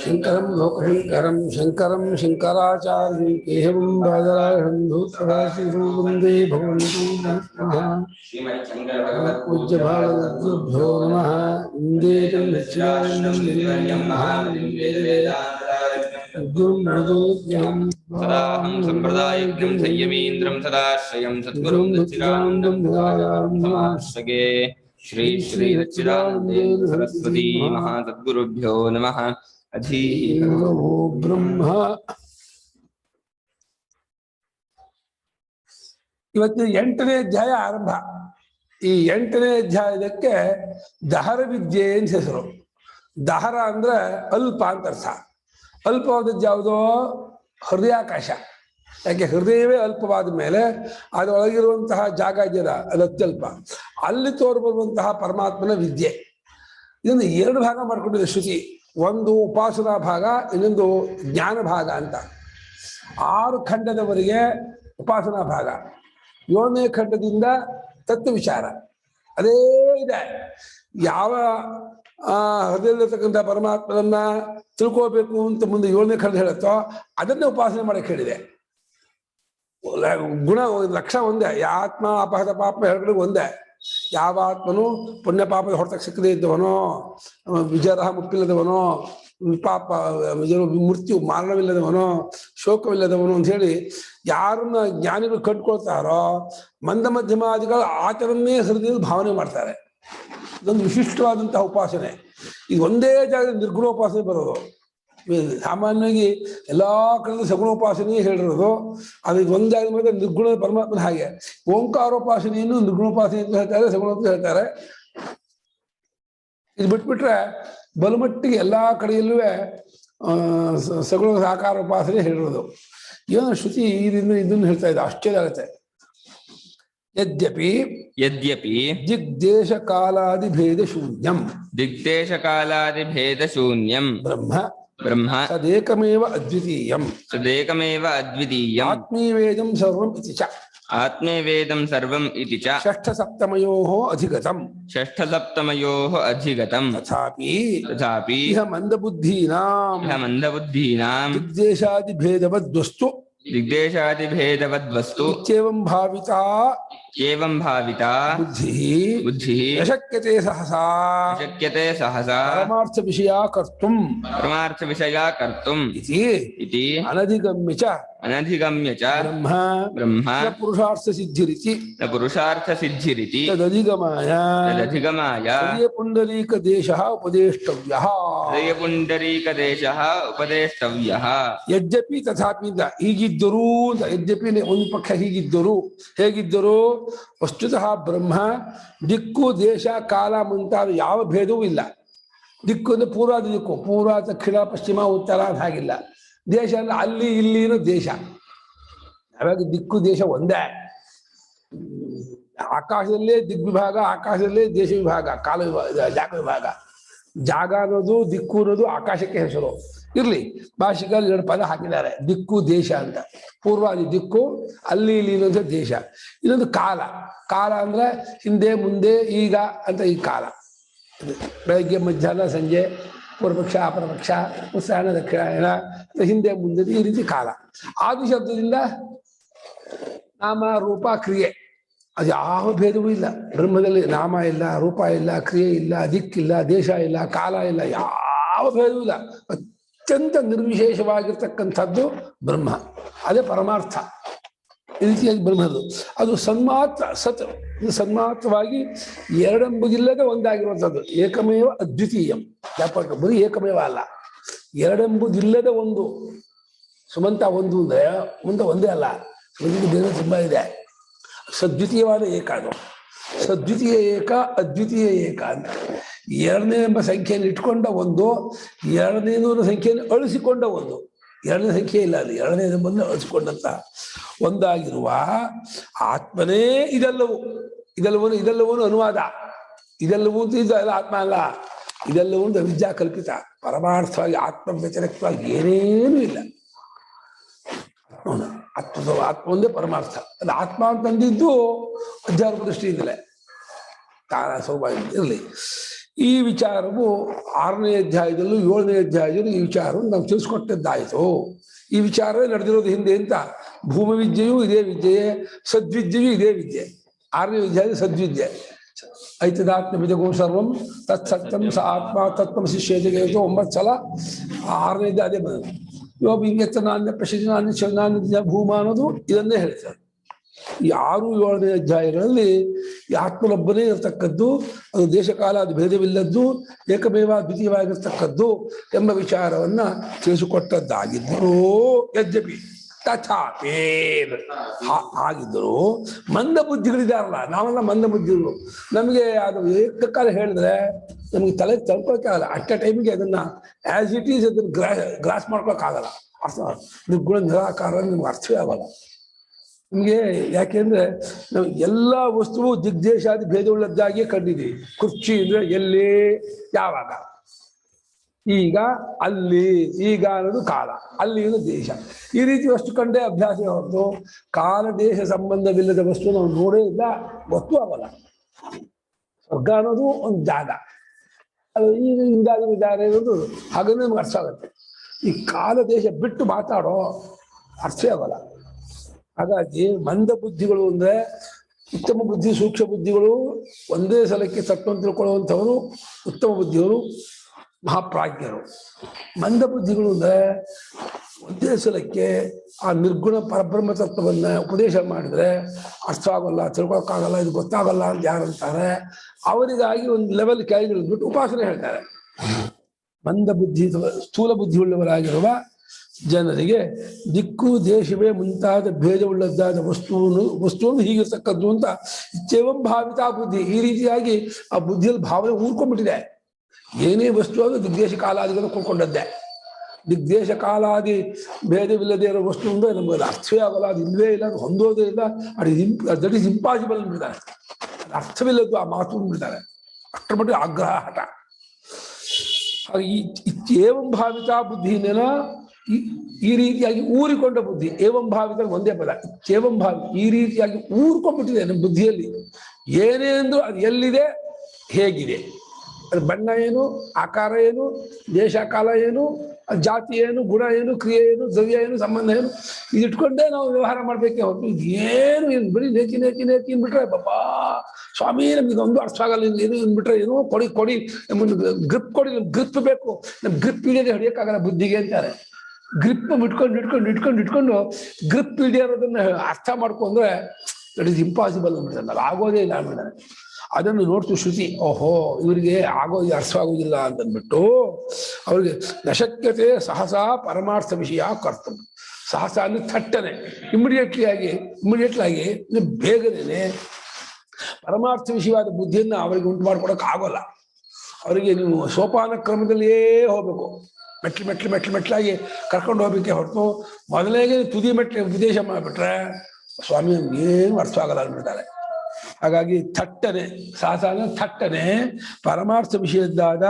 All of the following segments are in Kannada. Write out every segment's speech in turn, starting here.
शंकरं लोकशंकरं शंकरं शंकराचार्यं केशवं बादरायणं धूतराशिं वन्दे भगवन्तं पूज्य भागवद्भ्यो नमः वन्दे सदाहं सम्प्रदायज्ञं संयमीन्द्रं सदाश्रयं सद्गुरुं दच्चिदानन्दं समाश्रये श्री श्री दच्चिदानन्देन्द्र सरस्वती महासद्गुरुभ्यो नमः अधीः ब्रह्म ಇವತ್ತು 8ನೇ ಅಧ್ಯಾಯ ಆರಂಭ. ಈ 8ನೇ ಅಧ್ಯಾಯಕ್ಕೆ ದಹರ ವಿದ್ಯೆ ಅಂತ ಹೆಸರು. ದಹರ ಅಂದ್ರೆ ಅಲ್ಪ ಅಂತ ಅರ್ಥ. ಅಲ್ಪವಾದದ್ದು ಯಾವುದೋ ಹೃದಯಾಕಾಶ. ಯಾಕೆ ಹೃದಯವೇ ಅಲ್ಪವಾದ ಮೇಲೆ ಅದರೊಳಗಿರುವಂತಹ ಜಾಗ ಇದೆಯಲ್ಲ ಅದು ಅತ್ಯಲ್ಪ. ಅಲ್ಲಿ ತೋರ್ಬರುವಂತಹ ಪರಮಾತ್ಮನ ವಿದ್ಯೆ. ಇದನ್ನು 2 ಭಾಗ ಮಾಡ್ಕೊಂಡಿದೆ ಶ್ರುತಿ. ಒಂದು ಉಪಾಸನಾ ಭಾಗ, ಇನ್ನೊಂದು ಜ್ಞಾನ ಭಾಗ ಅಂತ. 6 ಖಂಡದವರೆಗೆ ಉಪಾಸನಾ ಭಾಗ, 7ನೇ ಖಂಡದಿಂದ ತತ್ವ ವಿಚಾರ. ಅದೇ ಇದೆ. ಯಾವ ಹೃದಯದಲ್ಲಿರ್ತಕ್ಕಂಥ ಪರಮಾತ್ಮನನ್ನ ತಿಳ್ಕೋಬೇಕು ಅಂತ ಮುಂದೆ 7ನೇ ಖಂಡ ಹೇಳುತ್ತೋ ಅದನ್ನೇ ಉಪಾಸನೆ ಮಾಡಕ್ಕೆ ಹೇಳಿದೆ. ಗುಣ ಲಕ್ಷಣ ಒಂದೇ. ಆತ್ಮ ಅಪಹತ ಪಾಪ ಎರಡು ಒಂದೇ. ಯಾವ ಆತ್ಮನು ಪುಣ್ಯ ಪಾಪದ ಹೊರತಕ್ಕೆ ಸಿಕ್ಕದೇ ಇದ್ದವನೋ, ವಿಜರಹ ಮುಪ್ಪಿಲ್ಲದವನೋ, ಪಾಪ ಮೃತ್ಯು ಮರಣವಿಲ್ಲದವನೋ, ಶೋಕವಿಲ್ಲದವನು ಅಂತ ಹೇಳಿ ಯಾರನ್ನ ಜ್ಞಾನಿಗಳು ಕಂಡುಕೊಳ್ತಾರೋ ಮಂದ ಮಧ್ಯಮಾದಿಗಳು ಆತನನ್ನೇ ಹೃದಯದಲ್ಲಿ ಭಾವನೆ ಮಾಡ್ತಾರೆ. ಇದೊಂದು ವಿಶಿಷ್ಟವಾದಂತಹ ಉಪಾಸನೆ. ಇದು ಒಂದೇ ಜಾಗದಲ್ಲಿ ನಿರ್ಗುಣೋಪಾಸನೆ ಬರೋದು. ಸಾಮಾನ್ಯವಾಗಿ ಎಲ್ಲಾ ಕಡೆ ಸಗುಣೋಪಾಸನೆಯೇ ಹೇಳಿರೋದು. ಅದು ಒಂದು ಜಾಗದ ಮೇಲೆ ನಿರ್ಗುಣ ಪರಮಾತ್ಮನ ಹಾಗೆ. ಓಂಕಾರೋಪಾಸನೆಯನ್ನು ನಿರ್ಗುಣೋಪಾಸನೆ ಅಂತ ಹೇಳ್ತಾರೆ, ಸಗುಣ ಅಂತ ಹೇಳ್ತಾರೆ. ಇದು ಬಿಟ್ಬಿಟ್ರೆ ಬಲಮಟ್ಟಿಗೆ ಎಲ್ಲಾ ಕಡೆಯಲ್ಲೂ ಸಗುಣ ಸಾಕಾರ ಉಪಾಸನೆ ಹೇಳಿರೋದು. ಏನೋ ಶ್ರುತಿ ಇದನ್ನು ಹೇಳ್ತಾ ಇದೆ. ಆಶ್ಚರ್ಯ ಆಗುತ್ತೆ. ಯದ್ಯಪಿ ದಿಗ್ದೇಶ ಕಾಲಾದಿ ಭೇದ ಶೂನ್ಯಂ ಬ್ರಹ್ಮ ತದೇಕಮೇವ ಅದ್ವಿತೀಯಂ ಆತ್ಮೀವೇದಂ ಸರ್ವಂ ಇತಿ ಚ ಷಷ್ಠಸಪ್ತಮಯೋಃ ಅಧಿಗತಂ ತಥಾಪಿ ಇಹ ಮಂದಬುದ್ಧೀನಾಂ ದಿಗ್ದೇಶಾದಿಭೇದವದ್ವಸ್ತು ಇತ್ಯೇವಂ ಭಾವಿತಾ ಬುದ್ಧಿಃ ಅಶಕ್ಯತೆ ಸಹಸಾ ಪರಮಾರ್ಥ ವಿಷಯಾ ಕರ್ತುಂ ಇತಿ ಅನಧಿಗಮ್ಯ ಚ ಬ್ರಹ್ಮ ನ ಪುರುಷಾರ್ಥ ಸಿದ್ಧಿರಿತಿ ತದಧಿಗಮಾಯ ಹೃದಯ ಪುಂಡರೀಕ ದೇಶಃ ಉಪದೇಷ್ಟವ್ಯಃ ಯದ್ಯಪಿ ತಥಾಪಿ ಹೀಗಿದ್ದರೂ ಅಂತ. ಯದ್ಯಪಿ ಒಂದು ಪಕ್ಷ ಹೀಗಿದ್ದರು, ಹೇಗಿದ್ದರು? ವಸ್ತುತಃ ಬ್ರಹ್ಮ ದಿಕ್ಕು ದೇಶ ಕಾಲ ಮುಂತಾದ ಯಾವ ಭೇದವೂ ಇಲ್ಲ. ದಿಕ್ಕು ಅಂದ್ರೆ ಪೂರ್ವಾದ ದಿಕ್ಕು, ಪೂರ್ವ ದಕ್ಷಿಣ ಪಶ್ಚಿಮ ಉತ್ತರ ಅಂತ ಹಾಗಿಲ್ಲ. ದೇಶ ಅಂದ್ರೆ ಅಲ್ಲಿ ಇಲ್ಲಿನ ದೇಶ. ಹಾಗಾಗಿ ದಿಕ್ಕು ದೇಶ ಒಂದೇ. ಆಕಾಶದಲ್ಲೇ ದಿಗ್ವಿಭಾಗ, ಆಕಾಶದಲ್ಲೇ ದೇಶ ವಿಭಾಗ, ಕಾಲ ವಿಭಾಗ, ಜಾಗ ವಿಭಾಗ. ಜಾಗ ಅನ್ನೋದು ದಿಕ್ಕು ಅನ್ನೋದು ಆಕಾಶಕ್ಕೆ ಹೆಸರು. ಇರ್ಲಿ, ಭಾಷಿಕಲ್ಲಿ 2 ಪದ ಹಾಕಿದ್ದಾರೆ, ದಿಕ್ಕು ದೇಶ ಅಂತ. ಪೂರ್ವಾದಿ ದಿಕ್ಕು, ಅಲ್ಲಿ ಇಲ್ಲಿ ಇನ್ನೊಂದು ದೇಶ. ಇನ್ನೊಂದು ಕಾಲ. ಕಾಲ ಅಂದ್ರೆ ಹಿಂದೆ ಮುಂದೆ ಈಗ ಅಂತ. ಈ ಕಾಲ ಬೆಳಗ್ಗೆ ಮಧ್ಯಾಹ್ನ ಸಂಜೆ, ಪೂರ್ವಪಕ್ಷ ಅಪರಪಕ್ಷ, ಉತ್ಸಾಹನ ದಕ್ಷಿಣಾಯನ, ಹಿಂದೆ ಮುಂದೆ, ಈ ರೀತಿ ಕಾಲ. ಆದಿ ಶಬ್ದದಿಂದ ನಾಮ ರೂಪ ಕ್ರಿಯೆ ಅದು ಯಾವ ಭೇದವೂ ಇಲ್ಲ. ಬ್ರಹ್ಮದಲ್ಲಿ ನಾಮ ಇಲ್ಲ, ರೂಪ ಇಲ್ಲ, ಕ್ರಿಯೆ ಇಲ್ಲ, ದಿಕ್ಕಿಲ್ಲ, ದೇಶ ಇಲ್ಲ, ಕಾಲ ಇಲ್ಲ, ಯಾವ ಭೇದವೂ ಇಲ್ಲ. ಅತ್ಯಂತ ನಿರ್ವಿಶೇಷವಾಗಿರ್ತಕ್ಕಂಥದ್ದು ಬ್ರಹ್ಮ. ಅದೇ ಪರಮಾರ್ಥ. ಈ ರೀತಿಯಾಗಿ ಬ್ರಹ್ಮದು ಅದು ಸನ್ಮಾತ್ರ ಸತ್. ಇದು ಸನ್ಮಾತ್ರವಾಗಿ ಎರಡೆಂಬುದಿಲ್ಲದೆ ಒಂದಾಗಿರುವಂಥದ್ದು. ಏಕಮೇವ ಅದ್ವಿತೀಯಂ. ವ್ಯಾಪಾರ ಬರೀ ಏಕಮೇವ ಅಲ್ಲ, ಎರಡೆಂಬುದಿಲ್ಲದ ಒಂದು. ಸುಮಂತ ಒಂದು ಅಂದ್ರೆ ಮುಂದೆ ಒಂದೇ ಅಲ್ಲ, ಒಂದು ಬೇರೆ ತುಂಬಾ ಇದೆ. ಸದ್ವಿತೀಯವಾದ ಏಕ ಅದು. ಸದ್ವಿತೀಯ ಏಕ, ಅದ್ವಿತೀಯ ಏಕ ಅಂತ. 2ನೇ ಎಂಬ ಸಂಖ್ಯೆಯನ್ನು ಇಟ್ಕೊಂಡ ಒಂದು, 2ನೇ ಸಂಖ್ಯೆಯನ್ನು ಅಳಿಸಿಕೊಂಡ ಒಂದು. 2ನೇ ಸಂಖ್ಯೆ ಇಲ್ಲ, ಅದು 2ನೇ ಎಂಬನ್ನು ಅಳಿಸಿಕೊಂಡಂತ ಒಂದಾಗಿರುವ ಆತ್ಮನೇ ಇದೆಲ್ಲವೂ ಅನುವಾದ. ಇದೆಲ್ಲವೂ ಇದೆಲ್ಲ ಆತ್ಮ ಅಲ್ಲ. ಇದೆಲ್ಲವೂ ಅವಿದ್ಯಾ ಕಲ್ಪಿತ. ಪರಮಾರ್ಥವಾಗಿ ಆತ್ಮ ವ್ಯತಿರಿಕ್ತವಾಗಿ ಏನೇನೂ ಇಲ್ಲ. ಆತ್ಮ ಒಂದೇ ಪರಮಾರ್ಥ. ಅದು ಆತ್ಮ ಅಂತಂದಿದ್ದು ಅಧ್ಯಾತ್ಮ ದೃಷ್ಟಿಯಿಂದಲೇ. ತಾನ ಸೌಭಾಗ್ಯ ಇರಲಿ. ಈ ವಿಚಾರವು 6ನೇ ಅಧ್ಯಾಯದಲ್ಲೂ 7ನೇ ಅಧ್ಯಾಯದಲ್ಲೂ ಈ ವಿಚಾರವನ್ನು ನಾವು ತಿಳಿಸ್ಕೊಟ್ಟದ್ದಾಯಿತು. ಈ ವಿಚಾರವೇ ನಡೆದಿರೋದು ಹಿಂದೆ ಅಂತ. ಭೂಮಿ ವಿದ್ಯೆಯೂ ಇದೇ ವಿದ್ಯೆಯೇ, ಸದ್ವಿದ್ಯೆಯೂ ಇದೇ ವಿದ್ಯೆ. 6ನೇ ಅಧ್ಯಾಯದ ಸದ್ವಿದ್ಯೆ. ಐತದಾತ್ಮವಿದಗೋ ಸರ್ವಂ ತತ್ಸತ್ಯಂ ಸ ಆತ್ಮ ತತ್ವಂ ಶಿಷ್ಯತೆ 9 ಸಲ 6ನೇ ಅದೇ ಬಂದಿದೆ. ಇವಾಗ ಹಿಂಗೆ ನಾಣ್ಯ ಪ್ರಸಿದ್ಧ ನಾಣ್ಯ ಶಿವನಾನ್ಯ ಭೂಮ ಅನ್ನೋದು ಇದನ್ನೇ ಹೇಳ್ತಾರೆ. ಈ 6, 7ನೇ ಅಧ್ಯಾಯಗಳಲ್ಲಿ ಈ ಆತ್ಮನೊಬ್ಬನೇ ಇರತಕ್ಕದ್ದು, ಅದು ದೇಶಕಾಲ ಅದು ಭೇದವಿಲ್ಲದ್ದು, ಏಕಮೇವ ದ್ವಿತೀಯವಾಗಿರ್ತಕ್ಕದ್ದು ಎಂಬ ವಿಚಾರವನ್ನ ತಿಳಿಸಿಕೊಟ್ಟದ್ದಾಗಿದ್ದರೂ ಯದ್ಯಪಿ ತಥಾಪಿ ಆಗಿದ್ದರು ಮಂದ ಬುದ್ಧಿಗಳಿದಾರಲ್ಲ, ನಾವೆಲ್ಲ ಮಂದ ಬುದ್ಧಿಗಳು. ನಮಗೆ ಅದು ಏಕಕಾಲ ಹೇಳಿದ್ರೆ ನಮಗೆ ತಲೆ ತಳ್ಕೊಳಕ್ಕಾಗಲ್ಲ. ಅಟ್ ಎ ಟೈಮಿಗೆ ಅದನ್ನ ಆಸ್ ಇಟ್ ಈಸ್ ಅದನ್ನ ಗ್ರಾಸ್ ಮಾಡ್ಕೊಳಕ್ಕಾಗಲ್ಲ. ನಿರ್ಗುಣ ನಿರಾಕಾರ ನಿಮ್ಗೆ ಅರ್ಥವೇ ಆಗಲ್ಲ ನಿಮ್ಗೆ. ಯಾಕೆಂದ್ರೆ ನಾವು ಎಲ್ಲ ವಸ್ತುವು ದಿಗ್ದೇಶಾದಿ ಭೇದವುಳ್ಳದ್ದಾಗಿಯೇ ಕಂಡಿದ್ದೀವಿ. ಕುರ್ಚಿ ಅಂದ್ರೆ ಎಲ್ಲಿ, ಯಾವಾಗ, ಈಗ, ಅಲ್ಲಿ, ಈಗ ಅನ್ನೋದು ಕಾಲ, ಅಲ್ಲಿ ಅನ್ನೋದು ದೇಶ. ಈ ರೀತಿ ವಸ್ತು ಕಂಡೇ ಅಭ್ಯಾಸ ಹೊರತು ಕಾಲ ದೇಶ ಸಂಬಂಧವಿಲ್ಲದ ವಸ್ತು ನಾವು ನೋಡೇ ಇಲ್ಲ, ಗೊತ್ತೂ ಆಗಲ್ಲ. ಸ್ವರ್ಗ ಅನ್ನೋದು ಒಂದು ಜಾಗ, ಅದು ಈಗ ಇಂದಾದ ಇರೋದು ಹಾಗಂದ್ರೆ ನಮ್ಗೆ ಅರ್ಥ ಆಗುತ್ತೆ. ಈ ಕಾಲ ದೇಶ ಬಿಟ್ಟು ಮಾತಾಡೋ ಅರ್ಥವೇ ಆಗಲ್ಲ. ಹಾಗಾಗಿ ಮಂದ ಬುದ್ಧಿಗಳು ಅಂದ್ರೆ ಉತ್ತಮ ಬುದ್ಧಿ ಸೂಕ್ಷ್ಮ ಬುದ್ಧಿಗಳು ಒಂದೇ ಸಲಕ್ಕೆ ತತ್ವವನ್ನು ತಿಳ್ಕೊಳ್ಳುವಂಥವರು ಉತ್ತಮ ಬುದ್ಧಿಗಳು, ಮಹಾಪ್ರಾಜ್ಞರು. ಮಂದ ಬುದ್ಧಿಗಳು ಅಂದ್ರೆ ಒಂದೇ ಸಲಕ್ಕೆ ಆ ನಿರ್ಗುಣ ಪರಬ್ರಹ್ಮ ತತ್ವವನ್ನ ಉಪದೇಶ ಮಾಡಿದ್ರೆ ಅರ್ಥ ಆಗೋಲ್ಲ, ತಿಳ್ಕೊಳಕ್ಕಾಗಲ್ಲ, ಇದು ಗೊತ್ತಾಗಲ್ಲ ಅಂತ ಯಾರಂತಾರೆ ಅವರಿಗಾಗಿ ಒಂದು ಲೆವೆಲ್ ಕೆಳಗಿಳಿದ್ಬಿಟ್ಟು ಉಪಾಸನೆ ಹೇಳ್ತಾರೆ. ಮಂದ ಬುದ್ಧಿ ಸ್ಥೂಲ ಬುದ್ಧಿ ಉಳ್ಳವರಾಗಿರುವ ಜನರಿಗೆ ದಿಕ್ಕು ದೇಶವೇ ಮುಂತಾದ ಭೇದವುಳ್ಳದ್ದಾದ ವಸ್ತುವನ್ನು ಹೀಗಿರ್ತಕ್ಕದ್ದು ಅಂತ ಇಚ್ಛೇವಂ ಭಾವಿತ ಬುದ್ಧಿ. ಈ ರೀತಿಯಾಗಿ ಆ ಬುದ್ಧಿಯಲ್ಲಿ ಭಾವನೆ ಊರ್ಕೊಂಡ್ಬಿಟ್ಟಿದೆ. ಏನೇ ವಸ್ತು ಅದು ದಿಗ್ದೇಶ ಕಾಲಾದಿಗಳನ್ನು ಕೊಂಡ್ಕೊಂಡದ್ದೇ. ದಿಗ್ದೇಶ ಕಾಲಾದಿ ಭೇದವಿಲ್ಲದೆ ಇರೋ ವಸ್ತು ಅಂದ್ರೆ ನಮಗೆ ಅರ್ಥವೇ ಆಗಲ್ಲ, ಅದು ಇಲ್ವೇ ಇಲ್ಲ, ಅದು ಹೊಂದೋದೇ ಇಲ್ಲ, ದಟ್ ಇಸ್ ಇಂಪಾಸಿಬಲ್ ಅಂದ್ಬಿಡ್ತಾರೆ. ಅದು ಅರ್ಥವಿಲ್ಲದ್ದು ಆ ಮಾತು ಅಂದ್ಬಿಡ್ತಾರೆ. ಅಷ್ಟರ ಮಟ್ಟಿಗೆ ಆಗ್ರಹ ಹಠ. ಹಾಗೆ ಏವಂ ಭಾವಿತ ಬುದ್ಧಿನ ಈ ರೀತಿಯಾಗಿ ಊರಿಕೊಂಡ ಬುದ್ಧಿ. ಏವಂ ಭಾವಿತ ಒಂದೇ ಪದ, ಏವಂ ಭಾವಿ ಈ ರೀತಿಯಾಗಿ ಊರ್ಕೊಂಡ್ಬಿಟ್ಟಿದೆ ನಮ್ಮ ಬುದ್ಧಿಯಲ್ಲಿ. ಏನೇ ಅಂದ್ರೂ ಅದು ಎಲ್ಲಿದೆ, ಹೇಗಿದೆ, ಅದು ಬಣ್ಣ ಏನು, ಆಕಾರ ಏನು, ದೇಶ ಕಾಲ ಏನು, ಜಾತಿ ಏನು, ಗುಣ ಏನು, ಕ್ರಿಯೆ ಏನು, ದ್ರವ್ಯ ಏನು, ಸಂಬಂಧ ಏನು, ಇದಿಟ್ಕೊಂಡೇ ನಾವು ವ್ಯವಹಾರ ಮಾಡ್ಬೇಕೆ ಹೊರತು ಏನು ಬರೀ ನೇಚಿ ಅಂದ್ಬಿಟ್ರೆ ಬಾಬಾ ಸ್ವಾಮಿ ನಮ್ಗೆ ಒಂದು ಅರ್ಥ ಆಗಲ್ಲ, ಏನು ಅಂದ್ಬಿಟ್ರೆ ಏನೋ ಕೊಡಿ ನಮ್ಮೊಂದು ಗ್ರಿಪ್ ಕೊಡಿ, ನಮ್ಗೆ ಗ್ರಿಪ್ ಬೇಕು, ನಮ್ಗೆ ಗ್ರಿಪ್ ಹಿಡಿಯೋದೇ ಹೊಡಿಯೋಕ್ಕಾಗಲ್ಲ ಬುದ್ಧಿಗೆ ಅಂತಾರೆ. ಗ್ರಿಪ್ ಇಟ್ಕೊಂಡು ಗ್ರಿಪ್ ಹಿಡಿಯೋದನ್ನ ಅರ್ಥ ಮಾಡ್ಕೊಂಡ್ರೆ ದಟ್ ಇಸ್ ಇಂಪಾಸಿಬಲ್ ಅಂದ್ಬಿಡ್ತಾರೆ. ಅದು ಆಗೋದೇ ಇಲ್ಲ ಅಂದ್ಬಿಡ್ತಾರೆ. ಅದನ್ನು ನೋಡ್ತು ಶ್ರುತಿ, ಓಹೋ ಇವರಿಗೆ ಆಗೋದು ಅರ್ಥವಾಗುವುದಿಲ್ಲ ಅಂತಂದ್ಬಿಟ್ಟು ಅವ್ರಿಗೆ ನಶಕ್ಯತೆ ಸಹಸಾ ಪರಮಾರ್ಥ ವಿಷಯ ಕರ್ತವ್ಯ. ಸಹಸ ಅಂದ್ರೆ ಥಟ್ಟನೆ ಇಮಿಡಿಯೇಟ್ಲಿ ಆಗಿ ಬೇಗನೆ ಪರಮಾರ್ಥ ವಿಷಯವಾದ ಬುದ್ಧಿಯನ್ನು ಅವರಿಗೆ ಉಂಟು ಮಾಡ್ಕೊಡಕ್ ಆಗೋಲ್ಲ. ಅವರಿಗೆ ನೀವು ಸೋಪಾನ ಕ್ರಮದಲ್ಲಿಯೇ ಹೋಗ್ಬೇಕು. ಮೆಟ್ಲಾಗಿ ಕರ್ಕೊಂಡು ಹೋಗ್ಬೇಕೆ ಹೊರತು ಮೊದಲಿಗೆ ತುದಿ ಮೆಟ್ಲು ಉಪದೇಶ ಮಾಡಿಬಿಟ್ರೆ ಸ್ವಾಮಿ ನಮ್ಗೇನು ಅರ್ಥ ಆಗಲ್ಲ ಅಂದ್ಬಿಡ್ತಾರೆ. ಹಾಗಾಗಿ ಥಟ್ಟನೆ ಪರಮಾರ್ಥ ವಿಷಯದ್ದಾದ